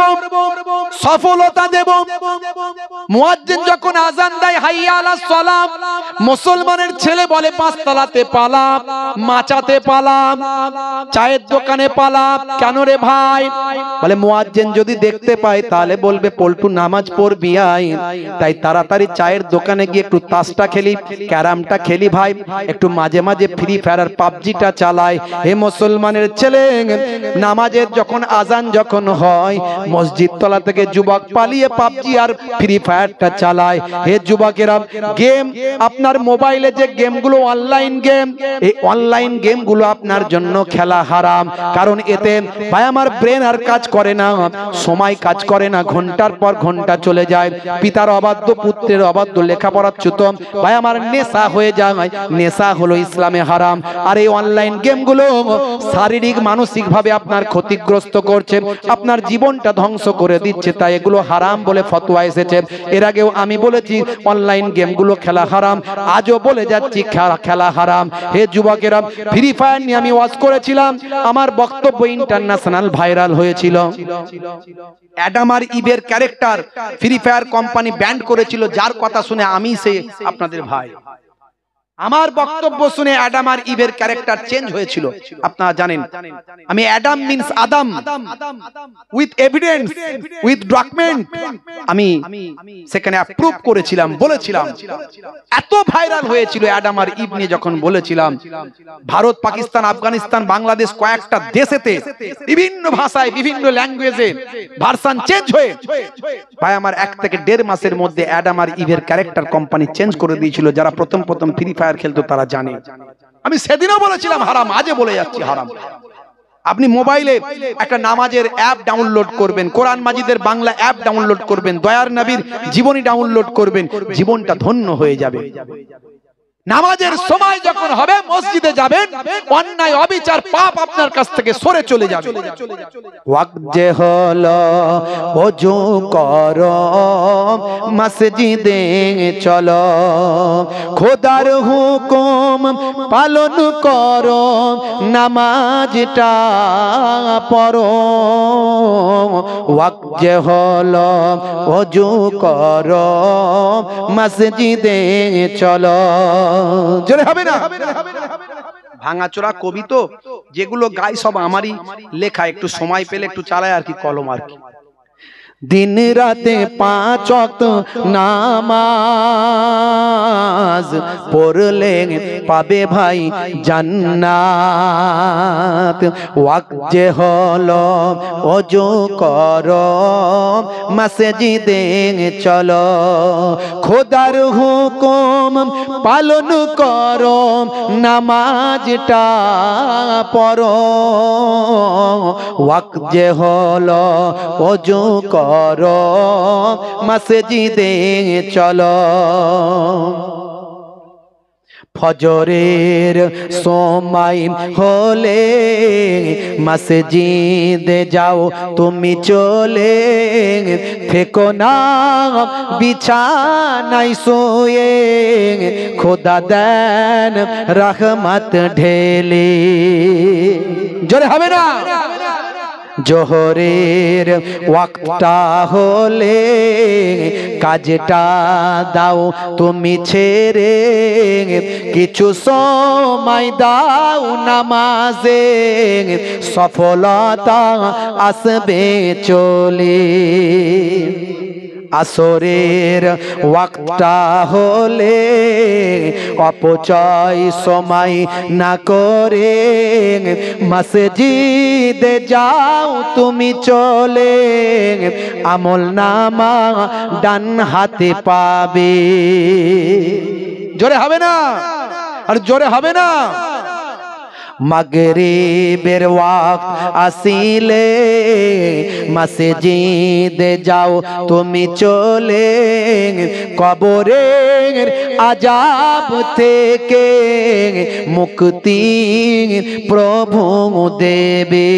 সফলতা দেব। মুয়াজ্জিন যখন আজান দেয় হাইয়া আলাস সালাম, মুসলমানের ছেলে বলে পাঁচতলাতে পালাম, মাচাতে পালাম, চায়ের দোকানে পালাম। কেন রে ভাই? বলে মুয়াজ্জিন যদি দেখতে পায় তাহলে বলবে পল্টু নামাজ পড়বি আয়, তাই তাড়াতাড়ি চায়ের দোকানে গিয়ে একটু তাসটা খেলি, ক্যারামটা খেলি ভাই, একটু মাঝে মাঝে ফ্রি ফায়ার আর পাবজিটা চালাই। হে মুসলমানের ছেলে, নামাজের যখন আজান যখন হয়, মসজিদ তলা থেকে যুবক পালিয়ে পাবজি আর ফ্রি ফায়ারটা চালায়। হে যুবকেরা, গেম আপনার মোবাইলে যে গেমগুলো অনলাইন গেম, এই অনলাইন গেমগুলো আপনার জন্য খেলা হারাম। কারণ এতে ভাই আমার ব্রেন আর কাজ করে না, সময় কাজ করে না, ঘন্টার পর ঘন্টা চলে যায়। পিতার অবাধ্য, পুত্রের অবাধ্য, লেখাপড়ার চ্যুত ভাই আমার নেশা হয়ে যায়। নেশা হলো ইসলামে হারাম। আর এই অনলাইন গেমগুলো শারীরিক মানসিক ভাবে আপনার ক্ষতিগ্রস্ত করছে, আপনার জীবনটা ধ্বংস করে দিচ্ছে। তাই এগুলো হারাম বলে ফতোয়া এসেছে। এর আগেও আমি বলেছি অনলাইন গেমগুলো খেলা হারাম, আজও বলে যাচ্ছি খেলা হারাম। হে যুবকেরা, ফ্রি ফায়ার নিয়ে আমি ওয়াজ করেছিলাম, আমার বক্তব্য ইন্টারন্যাশনাল ভাইরাল হয়েছিল। অ্যাডাম আর ইভের character Free Fire company banned করেছিল, যার কথা শুনে আমি সে আপনাদের ভাই, আমার বক্তব্য শুনে অ্যাডাম আর ইভের ক্যারেক্টার চেঞ্জ হয়েছিল। আপনারা জানেন আমি Adam means Adam, with evidence, with document আমি সেখানে অ্যাপ্রুভ করেছিলাম, বলেছিলাম। এত ভাইরাল হয়েছিল অ্যাডাম আর ইভ নিয়ে যখন বলেছিলাম, ভারত, পাকিস্তান, আফগানিস্তান, বাংলাদেশ কয়েকটা দেশেতে বিভিন্ন ভাষায় বিভিন্ন ল্যাঙ্গুয়েজে ভার্সন চেঞ্জ হয়ে ভাই আমার 1 থেকে 1.5 মাসের মধ্যে অ্যাডাম আর ইভের ক্যারেক্টার কোম্পানি চেঞ্জ করে দিয়েছিল। যারা প্রথম ফ্রি ফায়ার খেলতো তারা জানে। আমি সেদিনও বলেছিলাম হারাম, আজও বলে যাচ্ছি হারাম। আপনি মোবাইলে একটা নামাজের অ্যাপ ডাউনলোড করবেন, কোরআন মাজিদের বাংলা অ্যাপ ডাউনলোড করবেন, দয়ার নবীর জীবনী ডাউনলোড করবেন, জীবনটা ধন্য হয়ে যাবে। নামাজের সময় যখন হবে মসজিদে যাবেন, অন্যায় অবিচার পাপ আপনার কাছ থেকে সরে চলে যাবে। ওয়াক্ত যে হলো ওযু করো, মসজিদে চলো, খোদার হুকুম পালন করো, নামাজটা পড়ো। ওয়াক্ত যে হলো ওযু করো, মসজিদে চলো। জোরে হবে না? ভাঙাচোরা কবি তো, যেগুলো গাই সব আমারই লেখা, একটু সময় পেলে একটু চালায় আর কি, কলম আর কি। দিন রাতে 5 ওয়াক্ত নামাজ পড়লে পাবে ভাই জান্নাত। ওয়াক্ত যে হলো ওযু করো, মসজিদে চলো, খোদার হুকুম পালন করো, নামাজটা পড়ো। ওয়াক্ত যে হলো ওযু করো, মসজিদে চলো। ফজরের সময় হলে মসজিদে যাও তুমি চলে, থেকো না বিছানায় শুয়ে, খোদা দেন রহমত ঢেলে। জোরে হবে না? জোহরের ওয়াক্তটা হলে কাজটা দাও তুমি ছেড়ে, কিছু সময় দাও নামাজে, সফলতা আসবে চলে। আসরের ওয়াক্তটা হলে অপচয় সময় না করে, মসজিদে যাও তুমি চলে, আমল নামা ডান হাতে পাবে। জোরে হবে না? আর জোরে হবে না? মাগরিবের ওয়াক্ত আসিলে মসজিদে যাও তুমি চলে, কবরের আযাব থেকে মুক্তি প্রভু দেবে।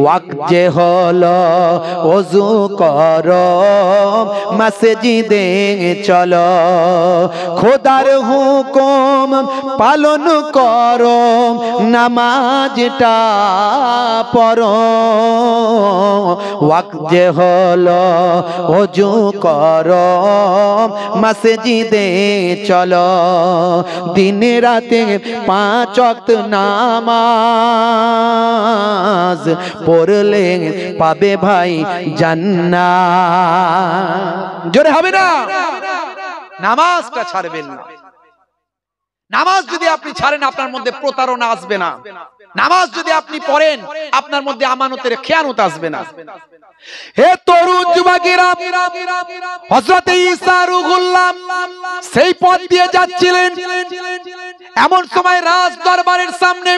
ওয়াক্ত যে হলো ওযু করো, মসজিদে চলো, খোদার হুকুম পালন করো, নামাজটা পড়ো, ওয়াক্ত যে হলো ওযু করো, মসজিদে চলো, দিন রাতে 5 ওয়াক্ত নামাজ পড়লে পাবে ভাই জান্নাত। জোরে হবে না? নামাজটা ছাড়বেন না। নামাজ যদি আপনি ছাড়েন আপনার মধ্যে প্রতারণা আসবে না। নামাজ যদি আপনি পড়েন আপনার মধ্যে আমানতের খেয়ানত আসবে না। হে তরুণ যুবকেরা, হযরত ঈসা রূহুল্লাহ সেই পথ দিয়ে যাচ্ছিলেন। এমন সময় রাজ দরবারের সামনে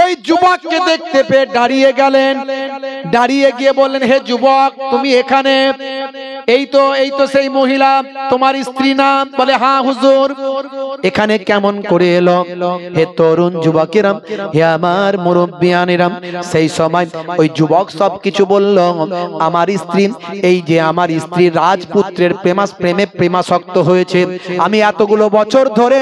ওই যুবককে দেখতে পেয়ে দাঁড়িয়ে গেলেন। দাঁড়িয়ে গিয়ে বললেন, হে যুবক, তুমি এখানে? এই তো সেই মহিলা, তোমার স্ত্রী না? বলে, হ্যাঁ হুজুর। এখানে কেমন করে এলো? হে তরুণ যুবকেরা, হে আমার মুরব্বিয়ানেরা, সেই সময় ওই যুবক সবকিছু বলল। আমার স্ত্রী, এই যে আমার স্ত্রী রাজপুত্রের প্রেমে প্রেমাসক্ত হয়েছে। আমি এতগুলো বছর ধরে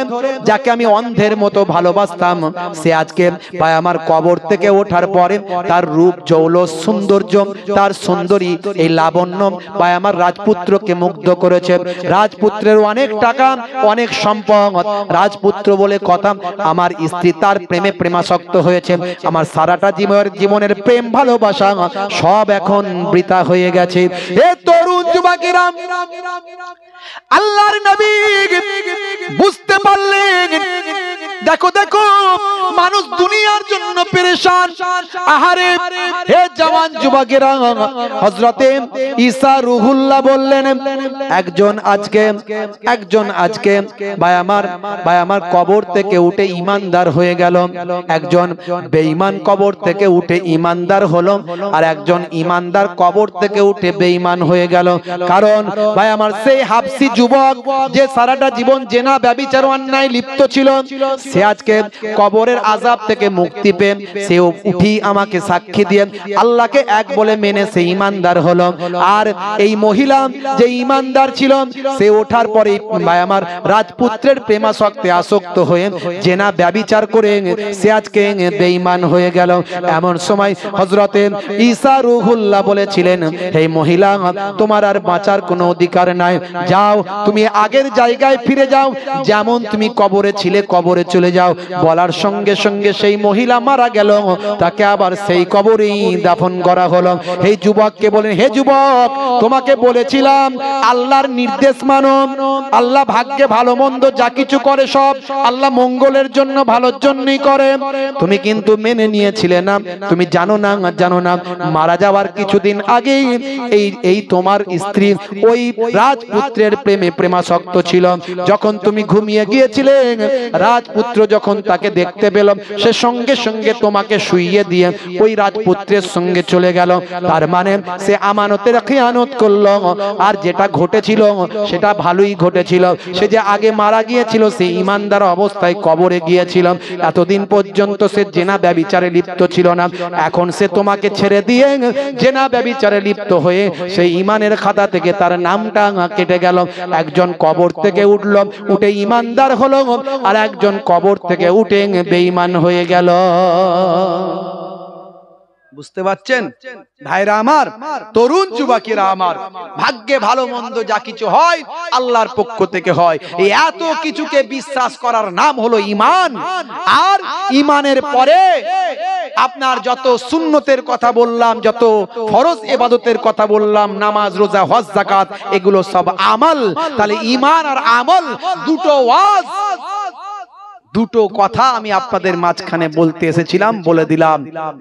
যাকে আমি অন্ধের মতো ভালোবাসতাম, সে আজকে ভাই আমার কবর থেকে ওঠার পরে তার রূপ জৌলস সৌন্দর্য, তার সুন্দরী এই লাবণ্য ভাই আমার রাজপুত্রকে মুগ্ধ করেছে। রাজপুত্রের অনেক টাকা, অনেক সম্পদ, রাজপুত্র বলে কথা। আমার স্ত্রী তার প্রেমে প্রেমাসক্ত হয়েছে। আমার সারাটা জীবনের প্রেম ভালোবাসা সব এখন বৃথা হয়ে গেছে। এ তরুণ যুবকেরা, আল্লাহর নবী বুঝতে পারলেন, দেখো দেখো মানুষ দুনিয়ার জন্য পেরেশান। আহারে হে জওয়ান যুবকেরা, হযরতে ঈসা রূহুল্লাহ বললেন, একজন আজকে ভাই আমার কবর থেকে উঠে ঈমানদার হয়ে গেল। একজন বেঈমান কবর থেকে উঠে ঈমানদার হলো, আর একজন ঈমানদার কবর থেকে উঠে বেঈমান হয়ে গেল। কারণ ভাই আমার সেই হাবশী যুবক যে সারাটা জীবন জেনা ব্যভিচার অন্যায় লিপ্ত ছিল, সে আজকে কবরের আযাব থেকে মুক্তি পেয়ে সে উঠি আমাকে সাক্ষী দিয়ে আল্লাহকে এক বলে মেনে সে ঈমানদার হলো। আর এই মহিলা যে ঈমানদার ছিল, সে ওঠার পরে ভাই আমার রাজপুত্রের প্রেমাসক্তে আসক্ত হয়ে জেনা ব্যভিচার করে সে আজকে বেঈমান হয়ে গেল। এমন সময় হযরতে ঈসা রূহুল্লাহ বলেছিলেন, হে মহিলা, তোমার আর বাঁচার কোনো অধিকার নাই। যাও, তুমি আগের জায়গায় ফিরে যাও, যেমন তুমি কবরে ছিলে কবরে চলে যাও। বলার সঙ্গে সঙ্গে সেই মহিলা মারা গেল, তাকে আবার সেই কবরেই দাফন করা হলো। এই যুবককে বলেন, হে যুবক, তোমাকে বলেছিলাম আল্লাহর নির্দেশ মানো। আল্লাহ ভাগ্যে ভালো মন্দ যা কিছু করে সব আল্লাহ মঙ্গলের জন্য, ভালোর জন্যই করে। তুমি কিন্তু মেনে নিয়েছিলে না। তুমি জানো না মারা যাওয়ার কিছুদিন আগেই এই তোমার স্ত্রী ওই রাজপুত্রের প্রেমে প্রেমাসক্ত ছিল। যখন তুমি ঘুমিয়ে গিয়েছিলে, রাজপুত্র যখন তাকে দেখতে পেল, সে সঙ্গে সঙ্গে তোমাকে শুইয়ে দিয়ে ওই রাজপুত্রের সঙ্গে চলে গেল। তার মানে সে আমানতের খেয়ানত করলো। আর যেটা ঘটেছিল সেটা ভালোই ঘটেছিল। সে যে আগে মারা গিয়েছিল, সে ঈমানদার অবস্থায় কবরে গিয়েছিল। এতদিন পর্যন্ত সে জেনা ব্যভিচারে লিপ্ত ছিল না। এখন সে তোমাকে ছেড়ে দিয়ে জেনা ব্যভিচারে লিপ্ত হয়ে সেই ঈমানের খাতা থেকে তার নামটা কেটে গেল। একজন কবর থেকে উঠল, উঠে ঈমানদার হলো, আর একজন কবর থেকে উঠে বেঈমান হয়ে গেল। বুঝতে পারছেন ভাইরা আমার, তরুণ যুবকেরা আমার, ভাগ্যে ভালো মন্দ যা কিছু হয় আল্লাহর পক্ষ থেকে হয়। এই এত কিছুকে বিশ্বাস করার নাম হলো ঈমান। আর ঈমানের পরে আপনার যত সুন্নতের কথা বললাম, যত ফরজ ইবাদতের কথা বললাম, নামাজ, রোজা, হজ, যাকাত, এগুলো সব আমল। তাহলে ঈমান আর আমল দুটো ওয়াজ, দুটো কথা আমি আপনাদের মাঝখানে বলতে এসেছিলাম, বলে দিলাম,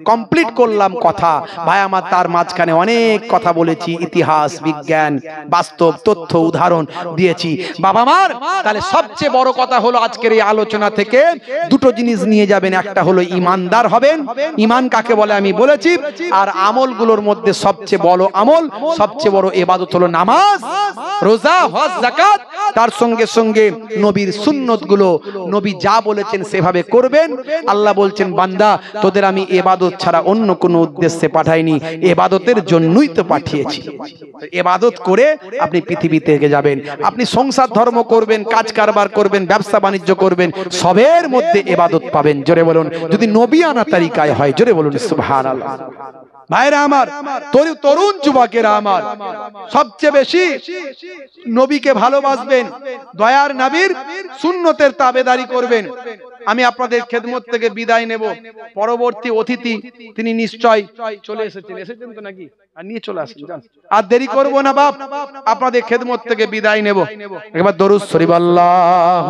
কমপ্লিট করলাম কথা। ভাই আমার, তার মাঝখানে অনেক কথা বলেছি, ইতিহাস, বিজ্ঞান, বাস্তব তথ্য, উদাহরণ দিয়েছি। বাবা মার, তাহলে সবচেয়ে বড় কথা হলো আজকের এই আলোচনা থেকে দুটো জিনিস নিয়ে যাবেন। একটা হলো ঈমানদার হবেন, ঈমান কাকে বলে আমি বলেছি। আর আমলগুলোর মধ্যে সবচেয়ে বড় আমল, সবচেয়ে বড় ইবাদত হলো নামাজ, রোজা, হজ, যাকাত। তার সঙ্গে সঙ্গে নবীর সুন্নতগুলো, নবী যা বলেছেন সেভাবে করবেন। আল্লাহ বলছেন বান্দা তোদের আমি ইবাদত ছাড়া অন্য কোনো উদ্দেশ্যে পাঠাইনি, ইবাদতের জন্যই তো পাঠিয়েছি। ইবাদত করে আপনি পৃথিবী থেকে যাবেন, আপনি সংসার ধর্ম করবেন, কাজ কারবার করবেন, ব্যবসা বাণিজ্য করবেন, সবের মধ্যে ইবাদত পাবেন। জোরে বলুন যদি নবিয়ানা তরিকায় হয়, জোরে বলুন সুবহানাল্লাহ। ভাইরা আমার, তরুণ যুবকেরা আমার, সবচেয়ে বেশি নবীকে ভালোবাসবেন, দয়ার নবীর সুন্নতের তাবেদারি করবেন। আমি আপনাদের খেদমত থেকে বিদায় নেব। পরবর্তী অতিথি তিনি নিশ্চয় চলে এসেছেন তো নাকি? আর নিয়ে চলে আসেন, আর দেরি করব না বাপ, আপনাদের খেদমত থেকে বিদায় নেব। একবার দরুদ শরীফ আল্লাহ।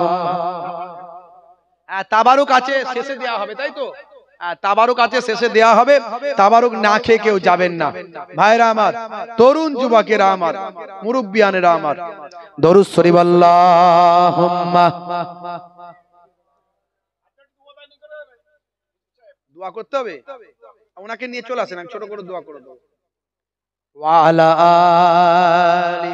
তাবারুক আছে শেষে দেওয়া হবে, তাই তো? তাবারুক আছে শেষে দেওয়া হবে, তাবারুক না খেয়ে কেউ যাবেন না। ভাইরা আমার, তরুণ যুবকেরা আমার, মুরব্বিয়ানেরা আমার, দরুদ শরীফ আল্লাহুম্মা। দোয়া করতে হবে, ওনাকে নিয়ে চলে আসেন, আমি ছোট করে দোয়া করে দেবো। ওয়া আলা আলি।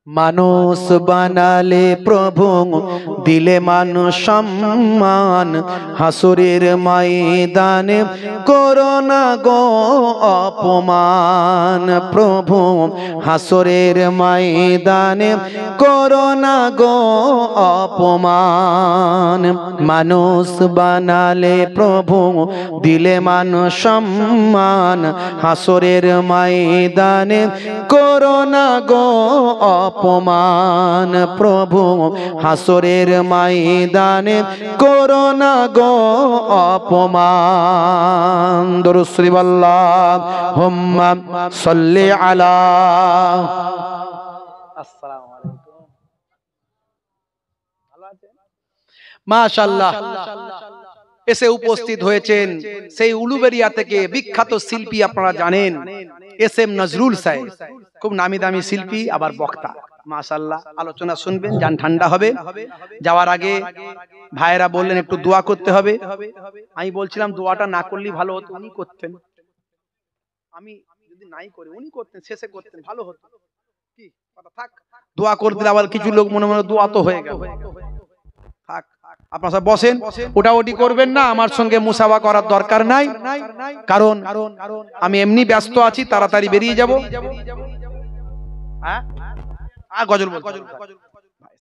মানুষ বানালে প্রভু, দিলে মানুষ সম্মান, হাসুরের ময়দানে করোনা গো অপমান। প্রভু হাসুরের ময়দানে করোনা গো অপমান। মানুষ বানালে প্রভু, দিলে মানুষ সম্মান, হাসুরের ময়দানে করোনা গো অপমান। প্রভু হাসরের ময়দানে করোনা গো অপমান। দরুদ শরীফ আল্লাহুম্মা সাল্লি আলা। আসসালামু আলাইকুম। ভালো আছেন? মাশাআল্লাহ। এসে উপস্থিত হয়েছেন সেই উলুবেড়িয়া থেকে বিখ্যাত শিল্পী, আপনারা জানেন এস.এম. নজরুল সাহেব, খুব নামি দামি শিল্পী, আবার বক্তা। মাশাআল্লাহ, আলোচনা শুনবেন, জান ঠান্ডা হবে। যাওয়ার আগে ভাইয়েরা বললেন একটু দোয়া করতে হবে। আমি বলছিলাম দোয়াটা না করলেই ভালো হতো, উনি করতেন, আমি যদি নাই করি উনি করতেন, শেষে করতেন, ভালো হতো। কি কথা, থাক, দোয়া করে দিলে আবার কিছু লোক মনে মনে দোয়া তো হয়ে গেল, থাক। আপনারা সব বসেন, ওটাওটি করবেন না, আমার সঙ্গে মুসাফা করার দরকার নাই, কারণ আমি এমনি ব্যস্ত আছি, তাড়াতাড়ি বেরিয়ে যাব। হ্যাঁ, গজল বল।